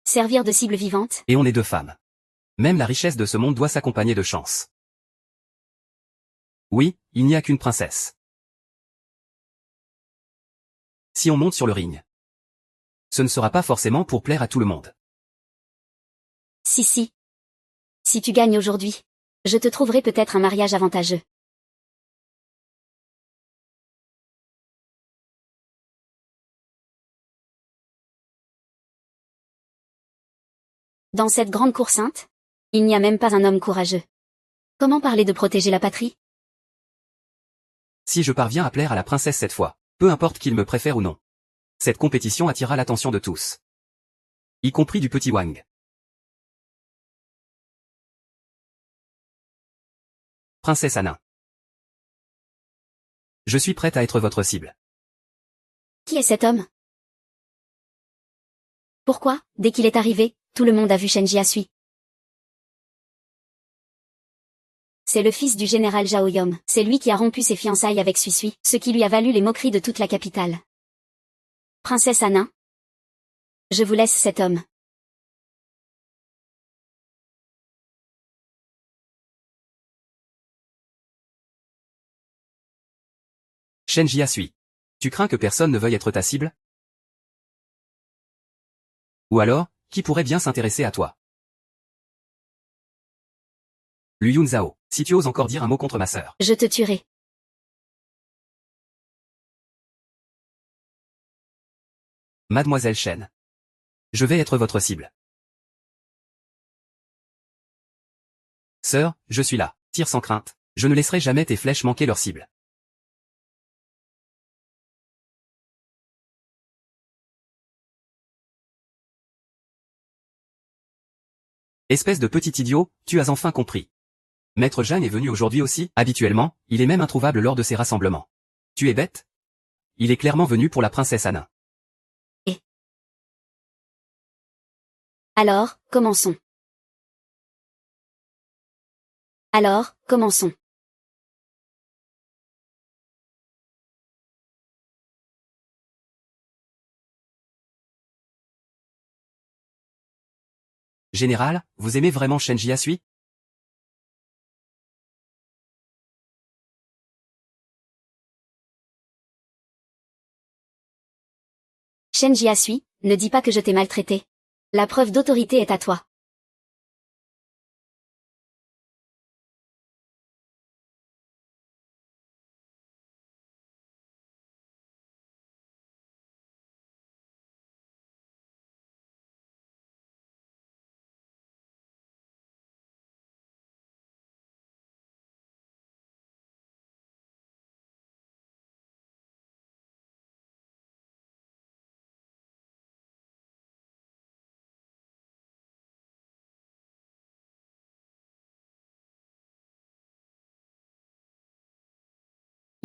A: Servir de cible vivante?
B: Et on est deux femmes. Même la richesse de ce monde doit s'accompagner de chance. Oui, il n'y a qu'une princesse. Si on monte sur le ring, ce ne sera pas forcément pour plaire à tout le monde.
A: Si. Si tu gagnes aujourd'hui, je te trouverai peut-être un mariage avantageux. Dans cette grande cour sainte, il n'y a même pas un homme courageux. Comment parler de protéger la patrie?
B: Si je parviens à plaire à la princesse cette fois, peu importe qu'il me préfère ou non, cette compétition attirera l'attention de tous. Y compris du petit Wang. Princesse Anna. Je suis prête à être votre cible.
A: Qui est cet homme? Pourquoi, dès qu'il est arrivé, tout le monde a vu Shen Jiasui? C'est le fils du général Zhao Yom. C'est lui qui a rompu ses fiançailles avec Sui, ce qui lui a valu les moqueries de toute la capitale. Princesse Anna. Je vous laisse cet homme.
B: Shen Jiasui. Tu crains que personne ne veuille être ta cible? Ou alors, qui pourrait bien s'intéresser à toi? Lu Yunzhao, si tu oses encore dire un mot contre ma sœur.
A: Je te tuerai.
B: Mademoiselle Shen. Je vais être votre cible. Sœur, je suis là. Tire sans crainte. Je ne laisserai jamais tes flèches manquer leur cible. Espèce de petit idiot, tu as enfin compris. Maître Zhang est venu aujourd'hui aussi. Habituellement, il est même introuvable lors de ces rassemblements. Tu es bête? Il est clairement venu pour la princesse Anna.
A: Et alors, commençons.
B: Général, vous aimez vraiment Shen Jiasui?
A: Shen Jiasui, ne dis pas que je t'ai maltraité. La preuve d'autorité est à toi.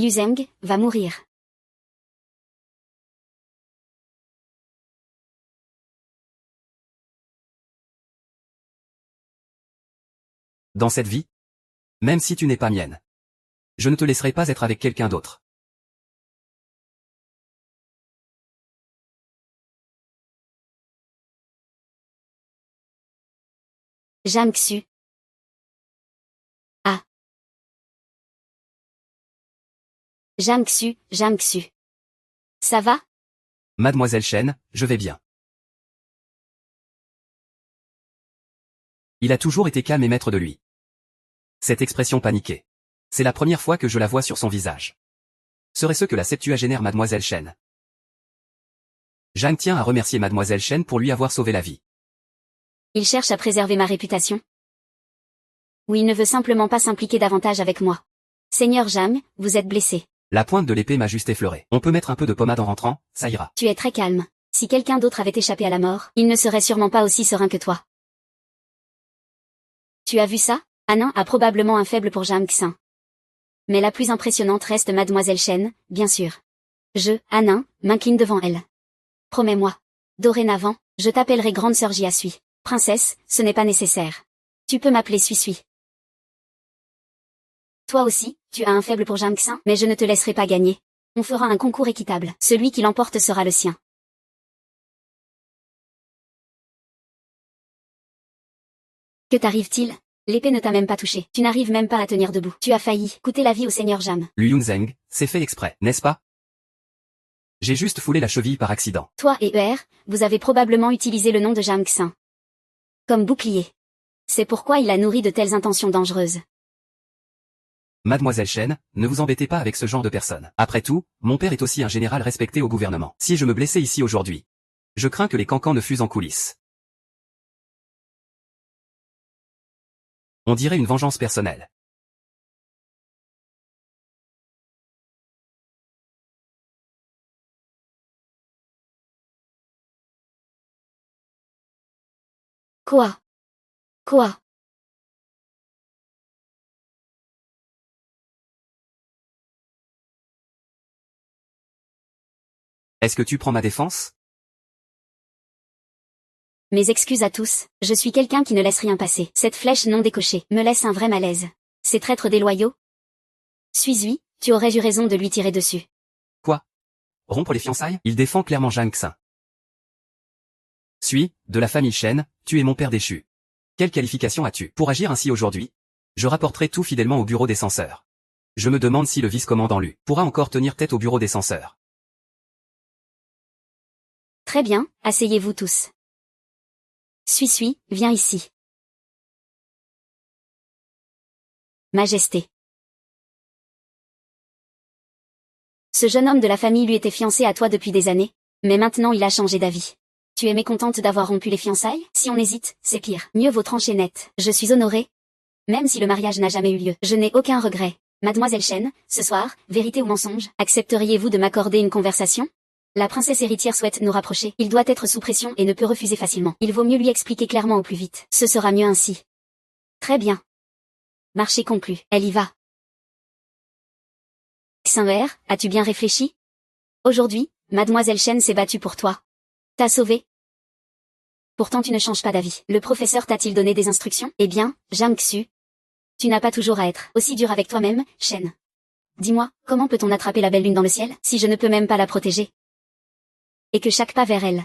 A: Yu Zheng va mourir.
B: Dans cette vie? Même si tu n'es pas mienne. Je ne te laisserai pas être avec quelqu'un d'autre.
A: Jiang Xu. Ah. Jiang Xu. Ça va?
B: Mademoiselle Shen, je vais bien. Il a toujours été calme et maître de lui. Cette expression paniquée. C'est la première fois que je la vois sur son visage. Serait-ce que la septuagénaire Mademoiselle Shen? Zhang tient à remercier Mademoiselle Shen pour lui avoir sauvé la vie.
A: Il cherche à préserver ma réputation? Ou il ne veut simplement pas s'impliquer davantage avec moi? Seigneur Zhang, vous êtes blessé.
B: La pointe de l'épée m'a juste effleuré. On peut mettre un peu de pommade en rentrant, ça ira.
A: Tu es très calme. Si quelqu'un d'autre avait échappé à la mort, il ne serait sûrement pas aussi serein que toi. Tu as vu ça? Anna a probablement un faible pour Jiang Xin. Mais la plus impressionnante reste Mademoiselle Shen, bien sûr. Anna, m'incline devant elle. Promets-moi. Dorénavant, je t'appellerai grande sœur Jiasui. Princesse, ce n'est pas nécessaire. Tu peux m'appeler Sui. Toi aussi, tu as un faible pour Jiang Xin, mais je ne te laisserai pas gagner. On fera un concours équitable. Celui qui l'emporte sera le sien. Que t'arrive-t-il? L'épée ne t'a même pas touché. Tu n'arrives même pas à tenir debout. Tu as failli coûter la vie au seigneur Jam.
B: Liu Yunzheng, c'est fait exprès, n'est-ce pas? J'ai juste foulé la cheville par accident.
A: Toi et ER, vous avez probablement utilisé le nom de Jam Xin comme bouclier. C'est pourquoi il a nourri de telles intentions dangereuses.
B: Mademoiselle Chen, ne vous embêtez pas avec ce genre de personne. Après tout, mon père est aussi un général respecté au gouvernement. Si je me blessais ici aujourd'hui, je crains que les cancans ne fusent en coulisses. On dirait une vengeance personnelle.
A: Quoi? Quoi?
B: Est-ce que tu prends ma défense?
A: Mes excuses à tous, je suis quelqu'un qui ne laisse rien passer. Cette flèche non décochée me laisse un vrai malaise. Ces traîtres déloyaux? Suis-lui, tu aurais eu raison de lui tirer dessus.
B: Quoi? Rompre les fiançailles? Il défend clairement Zhang Xin. Suis, de la famille Chen, tu es mon père déchu. Quelle qualification as-tu pour agir ainsi aujourd'hui? Je rapporterai tout fidèlement au bureau des censeurs. Je me demande si le vice-commandant Lu pourra encore tenir tête au bureau des censeurs.
A: Très bien, asseyez-vous tous. Suis, viens ici. Majesté. Ce jeune homme de la famille lui était fiancé à toi depuis des années, mais maintenant il a changé d'avis. Tu es mécontente d'avoir rompu les fiançailles? Si on hésite, c'est pire. Mieux vaut trancher net. Je suis honorée. Même si le mariage n'a jamais eu lieu, je n'ai aucun regret. Mademoiselle Chen, ce soir, vérité ou mensonge, accepteriez-vous de m'accorder une conversation? La princesse héritière souhaite nous rapprocher. Il doit être sous pression et ne peut refuser facilement. Il vaut mieux lui expliquer clairement au plus vite. Ce sera mieux ainsi. Très bien. Marché conclu. Elle y va. Xin-Er, as-tu bien réfléchi? Aujourd'hui, Mademoiselle Chen s'est battue pour toi. T'as sauvé. Pourtant tu ne changes pas d'avis. Le professeur t'a-t-il donné des instructions? Eh bien, Zhang Xu. Tu n'as pas toujours à être aussi dur avec toi-même, Chen. Dis-moi, comment peut-on attraper la belle lune dans le ciel, si je ne peux même pas la protéger? Et que chaque pas vers elle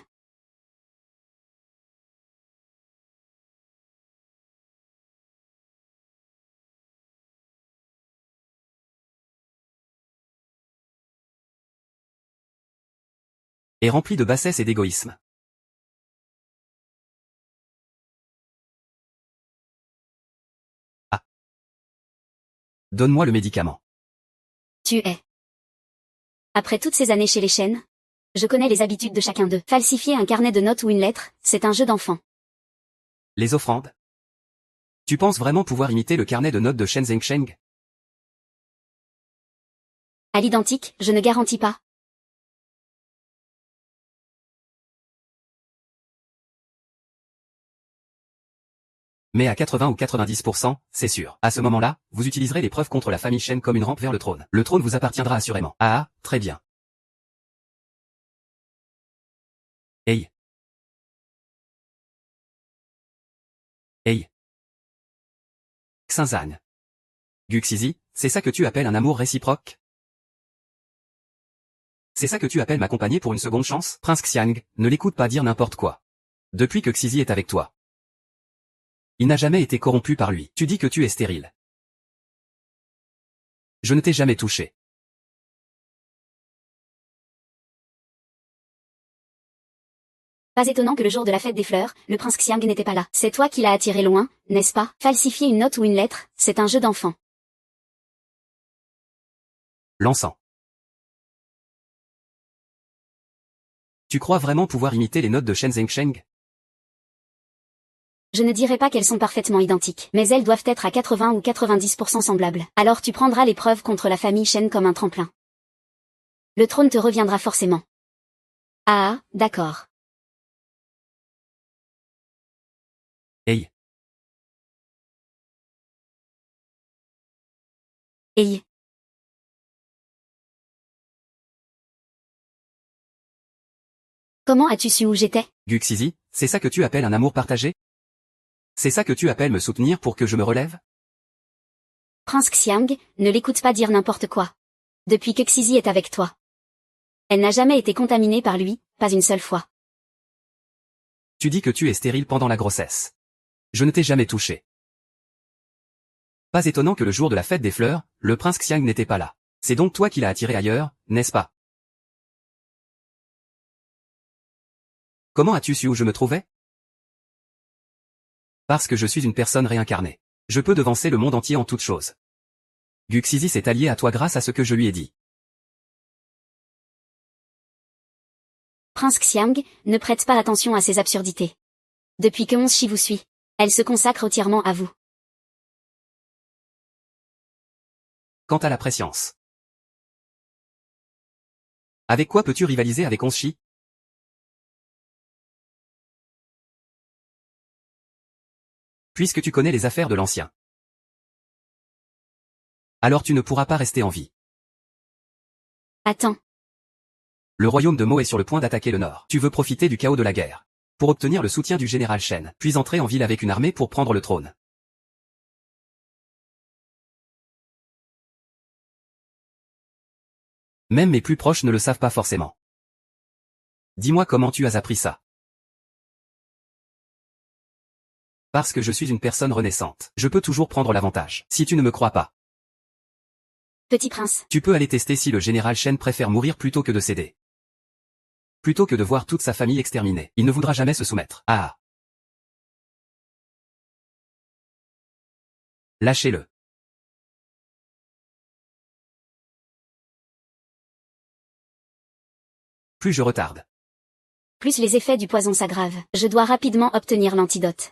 B: est rempli de bassesse et d'égoïsme. Ah. Donne-moi le médicament.
A: tu es. Après toutes ces années chez les Chen, je connais les habitudes de chacun d'eux. Falsifier un carnet de notes ou une lettre, c'est un jeu d'enfant.
B: Les offrandes? Tu penses vraiment pouvoir imiter le carnet de notes de Shen Zhengsheng?
A: À l'identique, je ne garantis pas.
B: Mais à 80 ou 90%, c'est sûr. À ce moment-là, vous utiliserez les preuves contre la famille Shen comme une rampe vers le trône. Le trône vous appartiendra assurément. Ah, très bien. Hey. Hey. Xinzan. Guxizi, c'est ça que tu appelles un amour réciproque? C'est ça que tu appelles m'accompagner pour une seconde chance? Prince Xiang, ne l'écoute pas dire n'importe quoi. Depuis que Xizi est avec toi, il n'a jamais été corrompu par lui. Tu dis que tu es stérile. Je ne t'ai jamais touché.
A: Pas étonnant que le jour de la fête des fleurs, le prince Xiang n'était pas là. C'est toi qui l'as attiré loin, n'est-ce pas? Falsifier une note ou une lettre, c'est un jeu d'enfant.
B: L'encens. Tu crois vraiment pouvoir imiter les notes de Shen Zhengsheng?
A: Je ne dirais pas qu'elles sont parfaitement identiques, mais elles doivent être à 80 ou 90% semblables. Alors tu prendras les preuves contre la famille Shen comme un tremplin. Le trône te reviendra forcément. Ah, d'accord.
B: Hey.
A: Hey. Comment as-tu su où j'étais?
B: Guxizi, c'est ça que tu appelles un amour partagé? C'est ça que tu appelles me soutenir pour que je me relève?
A: Prince Xiang, ne l'écoute pas dire n'importe quoi. Depuis que Xizi est avec toi. Elle n'a jamais été contaminée par lui, pas une seule fois.
B: Tu dis que tu es stérile pendant la grossesse. Je ne t'ai jamais touché. Pas étonnant que le jour de la fête des fleurs, le prince Xiang n'était pas là. C'est donc toi qui l'as attiré ailleurs, n'est-ce pas? Comment as-tu su où je me trouvais? Parce que je suis une personne réincarnée. Je peux devancer le monde entier en toutes choses. Guxizis est allié à toi grâce à ce que je lui ai dit.
A: Prince Xiang, ne prête pas attention à ces absurdités. Depuis que Shi vous suit, elle se consacre entièrement à vous.
B: Quant à la prescience. Avec quoi peux-tu rivaliser avec Shi? Puisque tu connais les affaires de l'ancien. Alors tu ne pourras pas rester en vie.
A: Attends.
B: Le royaume de Mo est sur le point d'attaquer le nord. Tu veux profiter du chaos de la guerre. Pour obtenir le soutien du général Shen, puis entrer en ville avec une armée pour prendre le trône. Même mes plus proches ne le savent pas forcément. Dis-moi comment tu as appris ça. Parce que je suis une personne renaissante. Je peux toujours prendre l'avantage. Si tu ne me crois pas.
A: Petit prince.
B: Tu peux aller tester si le général Shen préfère mourir plutôt que de céder. Plutôt que de voir toute sa famille exterminée. Il ne voudra jamais se soumettre. Ah. Lâchez-le. Plus je retarde.
A: Plus les effets du poison s'aggravent. Je dois rapidement obtenir l'antidote.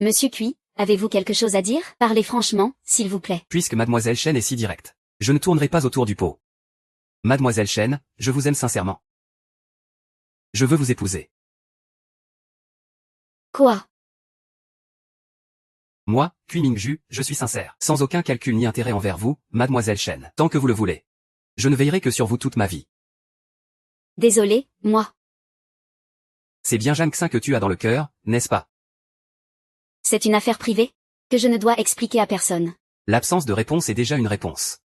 A: Monsieur Cui, avez-vous quelque chose à dire? Parlez franchement, s'il vous plaît.
B: Puisque Mademoiselle Shen est si directe. Je ne tournerai pas autour du pot. Mademoiselle Shen, je vous aime sincèrement. Je veux vous épouser.
A: Quoi?
B: Moi, Cui Mingju, je suis sincère. Sans aucun calcul ni intérêt envers vous, Mademoiselle Shen. Tant que vous le voulez. Je ne veillerai que sur vous toute ma vie.
A: Désolé, moi.
B: C'est bien Zhang Xin que tu as dans le cœur, n'est-ce pas?
A: C'est une affaire privée, que je ne dois expliquer à personne.
B: L'absence de réponse est déjà une réponse.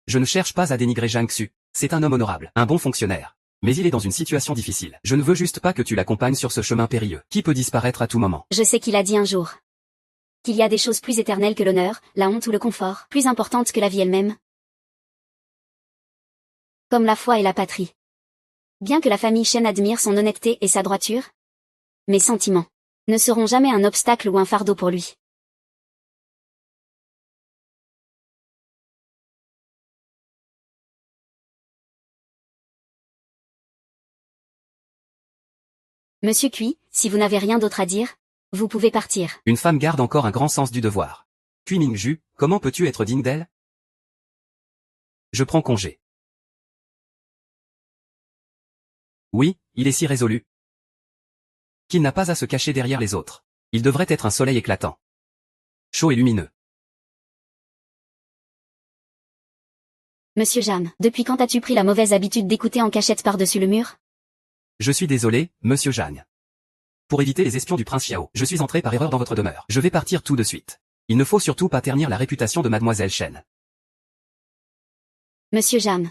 B: Je ne cherche pas à dénigrer Zhang Xu. C'est un homme honorable, un bon fonctionnaire. Mais il est dans une situation difficile. Je ne veux juste pas que tu l'accompagnes sur ce chemin périlleux, qui peut disparaître à tout moment.
A: Je sais qu'il a dit un jour qu'il y a des choses plus éternelles que l'honneur, la honte ou le confort, plus importantes que la vie elle-même. Comme la foi et la patrie. Bien que la famille Shen admire son honnêteté et sa droiture, mes sentiments ne seront jamais un obstacle ou un fardeau pour lui. Monsieur Cui, si vous n'avez rien d'autre à dire, vous pouvez partir.
B: Une femme garde encore un grand sens du devoir. Cui Mingju, comment peux-tu être digne d'elle? Je prends congé. Oui, il est si résolu. Qu'il n'a pas à se cacher derrière les autres. Il devrait être un soleil éclatant. Chaud et lumineux.
A: Monsieur Jam, depuis quand as-tu pris la mauvaise habitude d'écouter en cachette par-dessus le mur?
B: Je suis désolé, monsieur Zhang. Pour éviter les espions du prince Xiao, je suis entré par erreur dans votre demeure. Je vais partir tout de suite. Il ne faut surtout pas ternir la réputation de Mademoiselle Shen.
A: Monsieur Jam.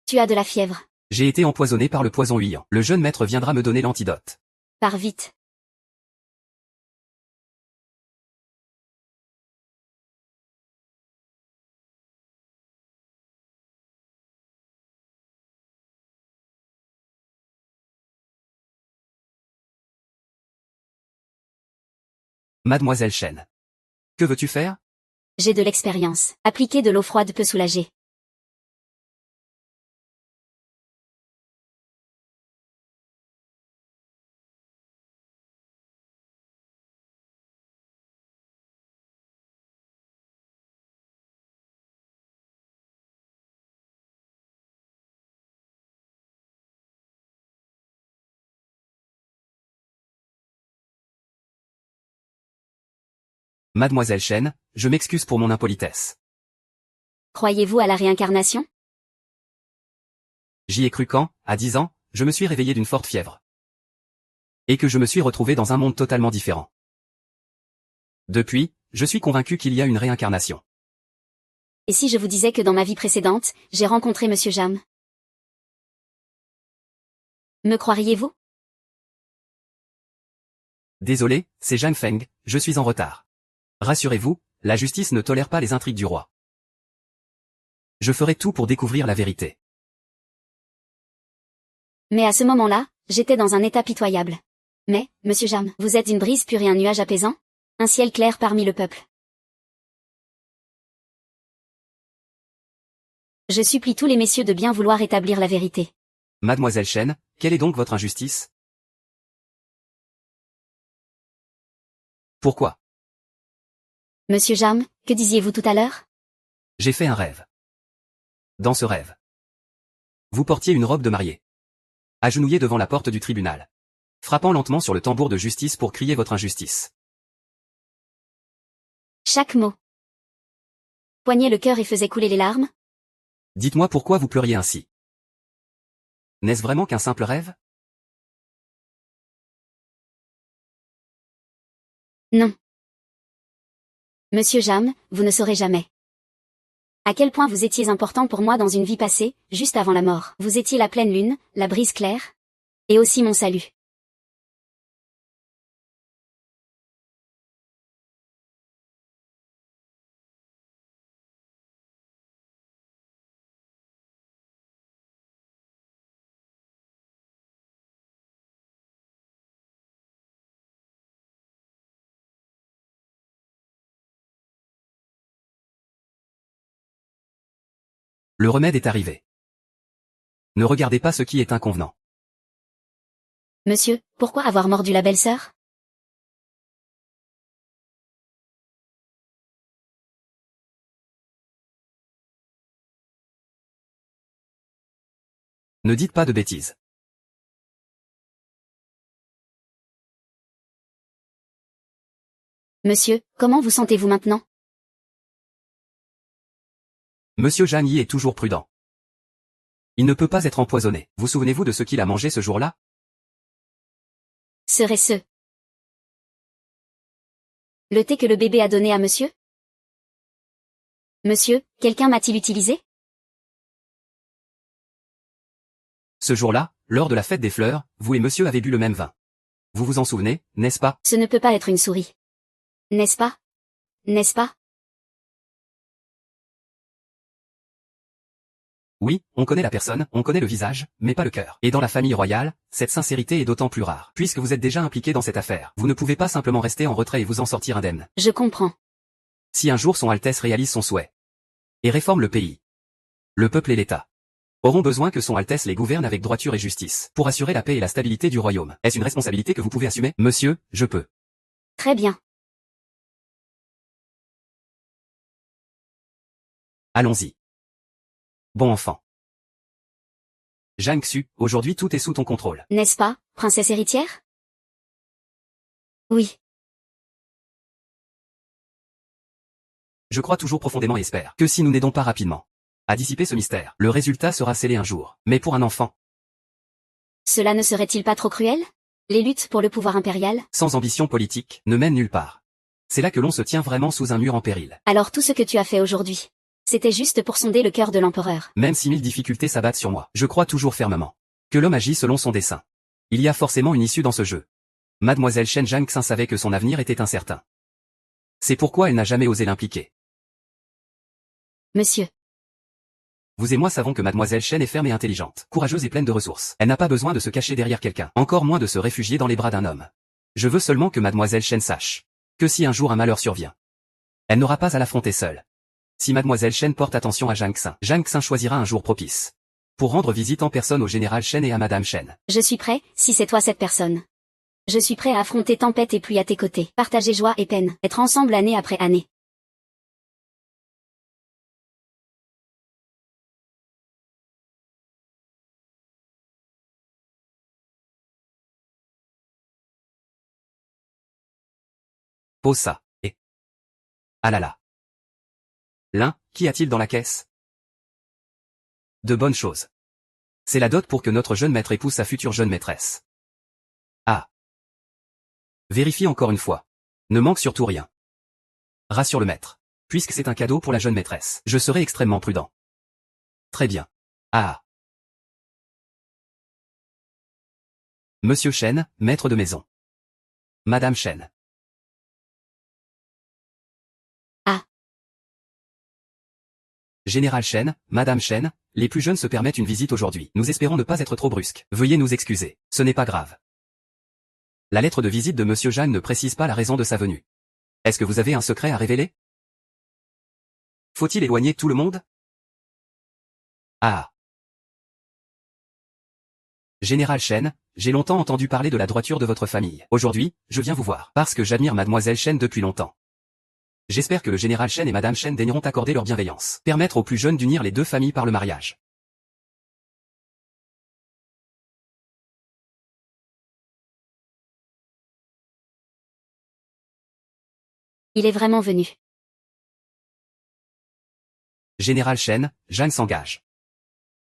A: Tu as de la fièvre.
B: J'ai été empoisonné par le poison huyant. Le jeune maître viendra me donner l'antidote.
A: Pars vite.
B: Mademoiselle Shen. Que veux-tu faire?
A: J'ai de l'expérience. Appliquer de l'eau froide peut soulager.
B: Mademoiselle Shen, je m'excuse pour mon impolitesse.
A: Croyez-vous à la réincarnation?
B: J'y ai cru quand, à 10 ans, je me suis réveillé d'une forte fièvre. Et que je me suis retrouvé dans un monde totalement différent. Depuis, je suis convaincu qu'il y a une réincarnation.
A: Et si je vous disais que dans ma vie précédente, j'ai rencontré Monsieur Jam? Me croiriez-vous?
B: Désolé, c'est Zhang Feng, je suis en retard. Rassurez-vous, la justice ne tolère pas les intrigues du roi. Je ferai tout pour découvrir la vérité.
A: Mais à ce moment-là, j'étais dans un état pitoyable. Mais, Monsieur Jam, vous êtes une brise pure et un nuage apaisant? Un ciel clair parmi le peuple. Je supplie tous les messieurs de bien vouloir établir la vérité.
B: Mademoiselle Chen, quelle est donc votre injustice? Pourquoi?
A: Monsieur Jam, que disiez-vous tout à l'heure?
B: J'ai fait un rêve. Dans ce rêve, vous portiez une robe de mariée. Agenouillé devant la porte du tribunal. Frappant lentement sur le tambour de justice pour crier votre injustice.
A: Chaque mot poignait le cœur et faisait couler les larmes?
B: Dites-moi pourquoi vous pleuriez ainsi. N'est-ce vraiment qu'un simple rêve?
A: Non. Monsieur Jam, vous ne saurez jamais. À quel point vous étiez important pour moi dans une vie passée, juste avant la mort. Vous étiez la pleine lune, la brise claire. Et aussi mon salut.
B: Le remède est arrivé. Ne regardez pas ce qui est inconvenant.
A: Monsieur, pourquoi avoir mordu la belle-sœur?
B: Ne dites pas de bêtises.
A: Monsieur, comment vous sentez-vous maintenant?
B: Monsieur Zhang Yi est toujours prudent. Il ne peut pas être empoisonné. Vous souvenez-vous de ce qu'il a mangé ce jour-là?
A: Serait-ce le thé que le bébé a donné à monsieur? Monsieur, quelqu'un m'a-t-il utilisé?
B: Ce jour-là, lors de la fête des fleurs, vous et monsieur avez bu le même vin. Vous vous en souvenez, n'est-ce pas?
A: Ce ne peut pas être une souris. N'est-ce pas? N'est-ce pas?
B: Oui, on connaît la personne, on connaît le visage, mais pas le cœur. Et dans la famille royale, cette sincérité est d'autant plus rare. Puisque vous êtes déjà impliqué dans cette affaire, vous ne pouvez pas simplement rester en retrait et vous en sortir indemne.
A: Je comprends.
B: Si un jour son Altesse réalise son souhait et réforme le pays, le peuple et l'État auront besoin que son Altesse les gouverne avec droiture et justice, pour assurer la paix et la stabilité du royaume. Est-ce une responsabilité que vous pouvez assumer? Monsieur, je peux.
A: Très bien.
B: Allons-y. Bon enfant. Zhang Xu, aujourd'hui tout est sous ton contrôle.
A: N'est-ce pas, princesse héritière? Oui.
B: Je crois toujours profondément et espère que si nous n'aidons pas rapidement à dissiper ce mystère, le résultat sera scellé un jour. Mais pour un enfant,
A: Cela ne serait-il pas trop cruel? Les luttes pour le pouvoir impérial?
B: sans ambition politique, ne mènent nulle part. C'est là que l'on se tient vraiment sous un mur en péril.
A: Alors tout ce que tu as fait aujourd'hui, c'était juste pour sonder le cœur de l'empereur.
B: Même si 1000 difficultés s'abattent sur moi, je crois toujours fermement que l'homme agit selon son dessein. Il y a forcément une issue dans ce jeu. Mademoiselle Shen Zhangxin savait que son avenir était incertain. C'est pourquoi elle n'a jamais osé l'impliquer.
A: Monsieur.
B: Vous et moi savons que Mademoiselle Shen est ferme et intelligente, courageuse et pleine de ressources. Elle n'a pas besoin de se cacher derrière quelqu'un, encore moins de se réfugier dans les bras d'un homme. Je veux seulement que Mademoiselle Shen sache que si un jour un malheur survient, elle n'aura pas à l'affronter seule. Si Mademoiselle Shen porte attention à Zhang Xin choisira un jour propice pour rendre visite en personne au général Shen et à Madame Shen.
A: Je suis prêt, si c'est toi cette personne. Je suis prêt à affronter tempête et pluie à tes côtés, partager joie et peine, être ensemble année après année.
B: Pose ça, et... Ah là là. L'un, qu'y a-t-il dans la caisse? De bonnes choses. C'est la dot pour que notre jeune maître épouse sa future jeune maîtresse. Ah. Vérifie encore une fois. Ne manque surtout rien. Rassure le maître. Puisque c'est un cadeau pour la jeune maîtresse, je serai extrêmement prudent. Très bien. Ah. Monsieur Chen, maître de maison. Madame Chen.
A: Ah.
B: Général Chen, Madame Chen, les plus jeunes se permettent une visite aujourd'hui. Nous espérons ne pas être trop brusques. Veuillez nous excuser. Ce n'est pas grave. La lettre de visite de Monsieur Zhang ne précise pas la raison de sa venue. Est-ce que vous avez un secret à révéler? Faut-il éloigner tout le monde? Ah. Général Chen, j'ai longtemps entendu parler de la droiture de votre famille. Aujourd'hui, je viens vous voir parce que j'admire Mademoiselle Chen depuis longtemps. J'espère que le général Chen et Madame Chen daigneront accorder leur bienveillance, permettre aux plus jeunes d'unir les deux familles par le mariage.
A: Il est vraiment venu.
B: Général Chen, Zhang s'engage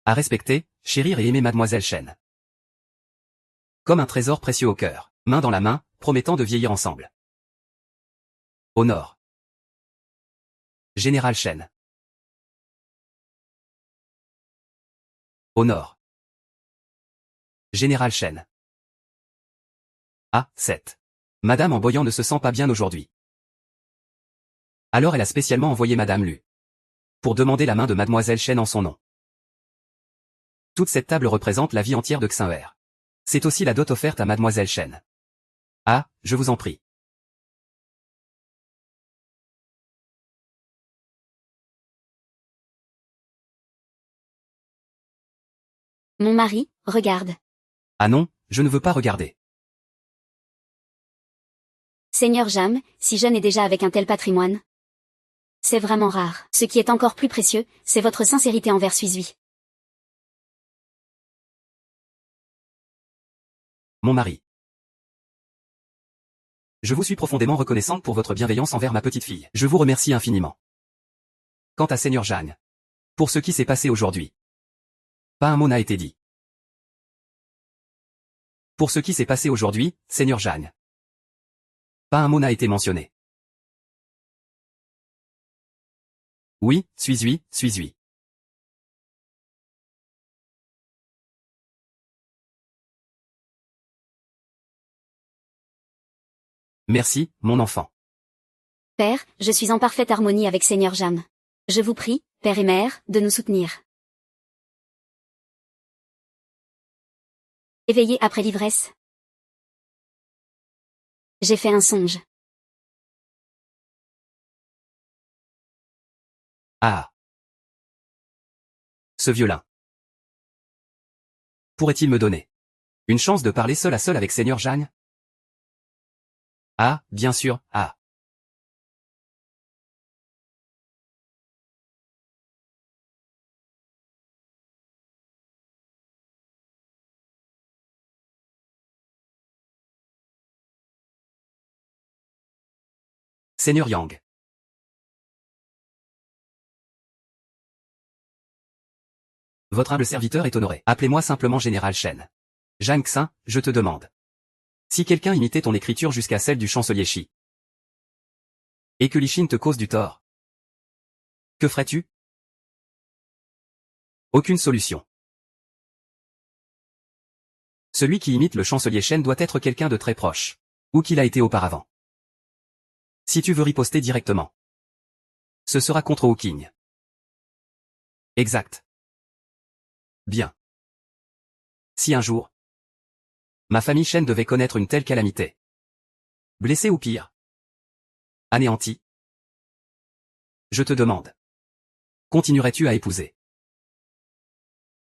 B: à respecter, chérir et aimer Mademoiselle Chen. Comme un trésor précieux au cœur, main dans la main, promettant de vieillir ensemble. Au nord. Général Chen. Au nord. Général Chen. Ah, 7. Madame en Boyan ne se sent pas bien aujourd'hui. Alors elle a spécialement envoyé Madame Lu pour demander la main de Mademoiselle Chen en son nom. Toute cette table représente la vie entière de Xinher. C'est aussi la dot offerte à Mademoiselle Chen. Ah, je vous en prie.
A: Mon mari, regarde.
B: Ah non, je ne veux pas regarder.
A: Seigneur Jam, si jeune et déjà avec un tel patrimoine. C'est vraiment rare. Ce qui est encore plus précieux, c'est votre sincérité envers Suizui.
B: Mon mari. Je vous suis profondément reconnaissante pour votre bienveillance envers ma petite fille. Je vous remercie infiniment. Quant à Seigneur Zhang, pour ce qui s'est passé aujourd'hui, pas un mot n'a été dit. Pour ce qui s'est passé aujourd'hui, Seigneur Zhang, pas un mot n'a été mentionné. Oui, suis-lui. Merci, mon enfant.
A: Père, je suis en parfaite harmonie avec Seigneur Jam. Je vous prie, père et mère, de nous soutenir. Éveillé après l'ivresse. J'ai fait un songe.
B: Ah. Ce violin. Pourrait-il me donner une chance de parler seul à seul avec Seigneur Zhang? Ah, bien sûr, ah. Seigneur Yang. Votre humble serviteur est honoré. Appelez-moi simplement Général Chen. Zhang Xin, je te demande. Si quelqu'un imitait ton écriture jusqu'à celle du chancelier Shi, et que Li Xin te cause du tort, que ferais-tu? Aucune solution. Celui qui imite le chancelier Shen doit être quelqu'un de très proche, ou qu'il a été auparavant. Si tu veux riposter directement, ce sera contre Wu Qing. Exact. Bien. Si un jour, ma famille Shen devait connaître une telle calamité, blessé ou pire, anéanti, je te demande, continuerais-tu à épouser?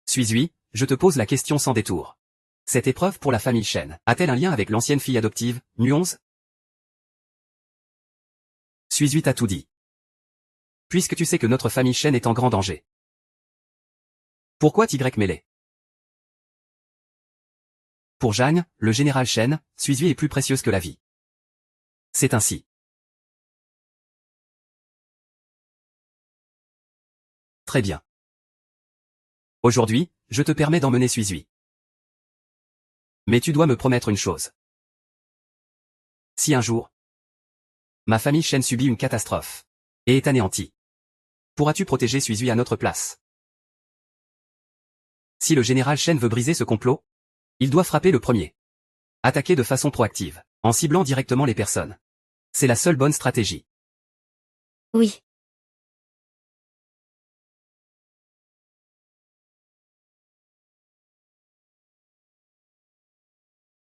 B: Suis-lui, je te pose la question sans détour. Cette épreuve pour la famille Shen a-t-elle un lien avec l'ancienne fille adoptive, Nu11? Suis-lui t'a tout dit. Puisque tu sais que notre famille Shen est en grand danger. Pourquoi Y mêlé? Pour Zhang, le général Shen, Suis-lui est plus précieuse que la vie. C'est ainsi. Très bien. Aujourd'hui, je te permets d'emmener Suis-lui. Mais tu dois me promettre une chose. Si un jour, ma famille Shen subit une catastrophe, et est anéanti. Pourras-tu protéger Suizui à notre place? Si le général Shen veut briser ce complot, il doit frapper le premier. Attaquer de façon proactive, en ciblant directement les personnes. C'est la seule bonne stratégie.
A: Oui.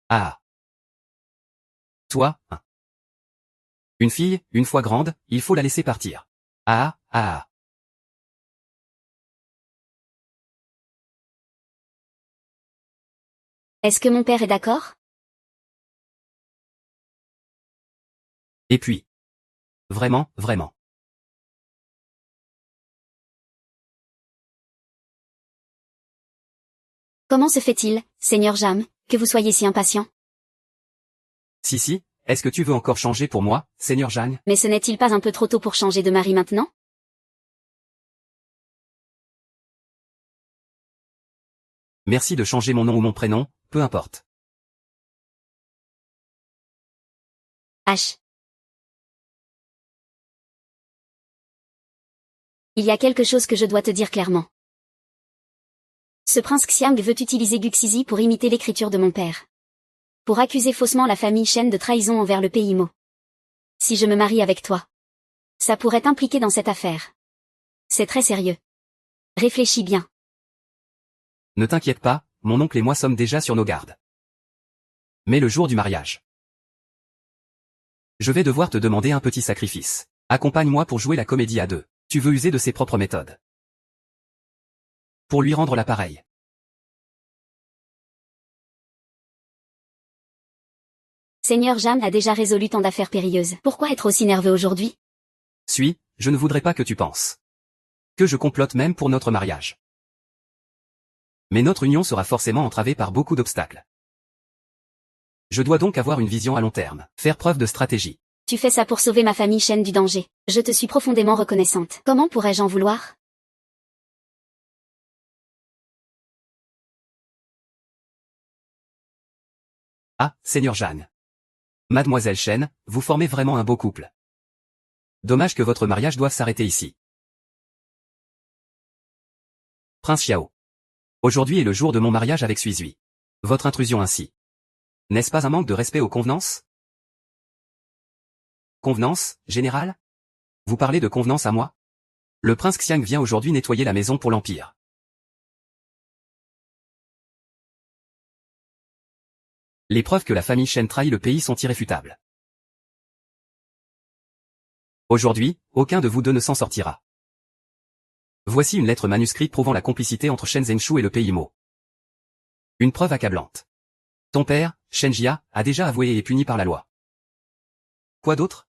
B: Ah. Toi, hein. Une fille, une fois grande, il faut la laisser partir. Ah, ah, ah.
A: Est-ce que mon père est d'accord?
B: Et puis. Vraiment, vraiment.
A: Comment se fait-il, Seigneur Jam, que vous soyez si impatient?
B: Si, est-ce que tu veux encore changer pour moi, Seigneur Jeanne?
A: Mais ce n'est-il pas un peu trop tôt pour changer de mari maintenant?
B: Merci de changer mon nom ou mon prénom, peu importe.
A: H. Il y a quelque chose que je dois te dire clairement. Ce prince Xiang veut utiliser Guxizi pour imiter l'écriture de mon père. Pour accuser faussement la famille Shen de trahison envers le pays Mo. Si je me marie avec toi, ça pourrait t'impliquer dans cette affaire. C'est très sérieux. Réfléchis bien.
B: Ne t'inquiète pas, mon oncle et moi sommes déjà sur nos gardes. Mais le jour du mariage, je vais devoir te demander un petit sacrifice. Accompagne-moi pour jouer la comédie à deux. Tu veux user de ses propres méthodes. Pour lui rendre l'appareil.
A: Seigneur Jam a déjà résolu tant d'affaires périlleuses. Pourquoi être aussi nerveux aujourd'hui?
B: Je ne voudrais pas que tu penses que je complote même pour notre mariage. Mais notre union sera forcément entravée par beaucoup d'obstacles. Je dois donc avoir une vision à long terme, faire preuve de stratégie.
A: Tu fais ça pour sauver ma famille Shen du danger. Je te suis profondément reconnaissante. Comment pourrais-je en vouloir?
B: Ah, Seigneur Jeanne. Mademoiselle Shen, vous formez vraiment un beau couple. Dommage que votre mariage doive s'arrêter ici. Prince Xiao. Aujourd'hui est le jour de mon mariage avec Suizui. Votre intrusion ainsi. N'est-ce pas un manque de respect aux convenances? Convenance, général? Vous parlez de convenance à moi? Le prince Xiang vient aujourd'hui nettoyer la maison pour l'Empire. Les preuves que la famille Shen trahit le pays sont irréfutables. Aujourd'hui, aucun de vous deux ne s'en sortira. Voici une lettre manuscrite prouvant la complicité entre Shen Zhenshu et le pays Mo. Une preuve accablante. Ton père, Shen Jia, a déjà avoué et est puni par la loi. Quoi d'autre?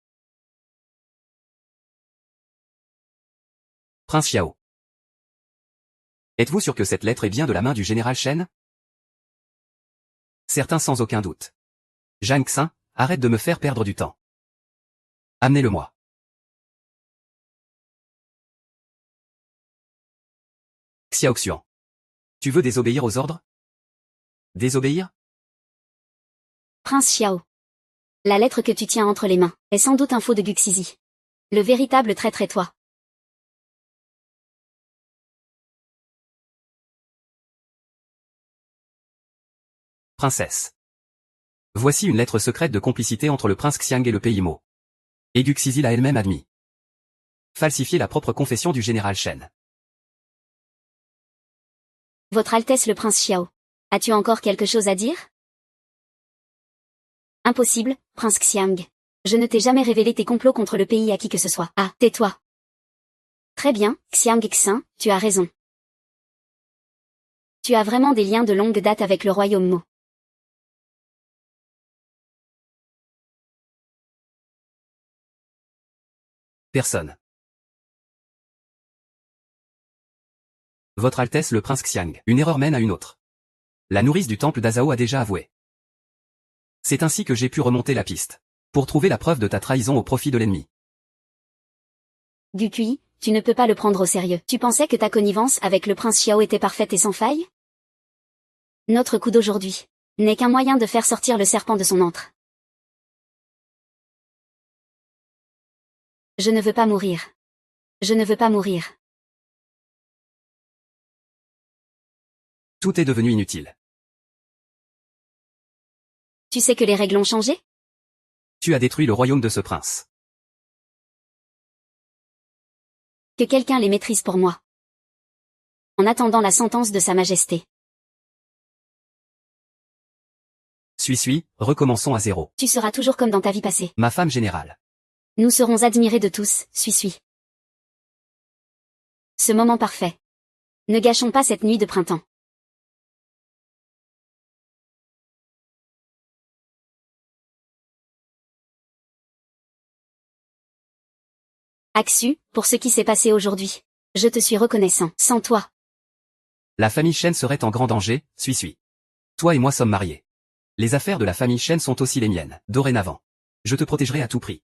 B: Prince Xiao. Êtes-vous sûr que cette lettre est bien de la main du général Shen? Certains sans aucun doute. Zhang Xin, arrête de me faire perdre du temps. Amenez-le-moi. Xiaoxian. Tu veux désobéir aux ordres? Désobéir?
A: Prince Xiao. La lettre que tu tiens entre les mains est sans doute un faux de Guxizi. Le véritable traître est toi.
B: Princesse. Voici une lettre secrète de complicité entre le prince Xiang et le pays Mo. Et Guxizi l'a elle-même admis. Falsifier la propre confession du général Shen.
A: Votre Altesse le prince Xiao. As-tu encore quelque chose à dire? Impossible, prince Xiang. Je ne t'ai jamais révélé tes complots contre le pays à qui que ce soit. Ah, tais-toi. Très bien, Xiang Xin, tu as raison. Tu as vraiment des liens de longue date avec le royaume Mo.
B: Personne. Votre Altesse le prince Xiang. Une erreur mène à une autre. La nourrice du temple d'Azao a déjà avoué. C'est ainsi que j'ai pu remonter la piste. Pour trouver la preuve de ta trahison au profit de l'ennemi.
A: Gukui, tu ne peux pas le prendre au sérieux. Tu pensais que ta connivence avec le prince Xiao était parfaite et sans faille? Notre coup d'aujourd'hui n'est qu'un moyen de faire sortir le serpent de son antre. Je ne veux pas mourir. Je ne veux pas mourir.
B: Tout est devenu inutile.
A: Tu sais que les règles ont changé?
B: Tu as détruit le royaume de ce prince.
A: Que quelqu'un les maîtrise pour moi. En attendant la sentence de Sa Majesté.
B: Suis, recommençons à zéro.
A: Tu seras toujours comme dans ta vie passée.
B: Ma femme générale.
A: Nous serons admirés de tous, suis. Ce moment parfait. Ne gâchons pas cette nuit de printemps. Axu, pour ce qui s'est passé aujourd'hui. Je te suis reconnaissant. Sans toi.
B: La famille Shen serait en grand danger, suis. Toi et moi sommes mariés. Les affaires de la famille Shen sont aussi les miennes, dorénavant. Je te protégerai à tout prix.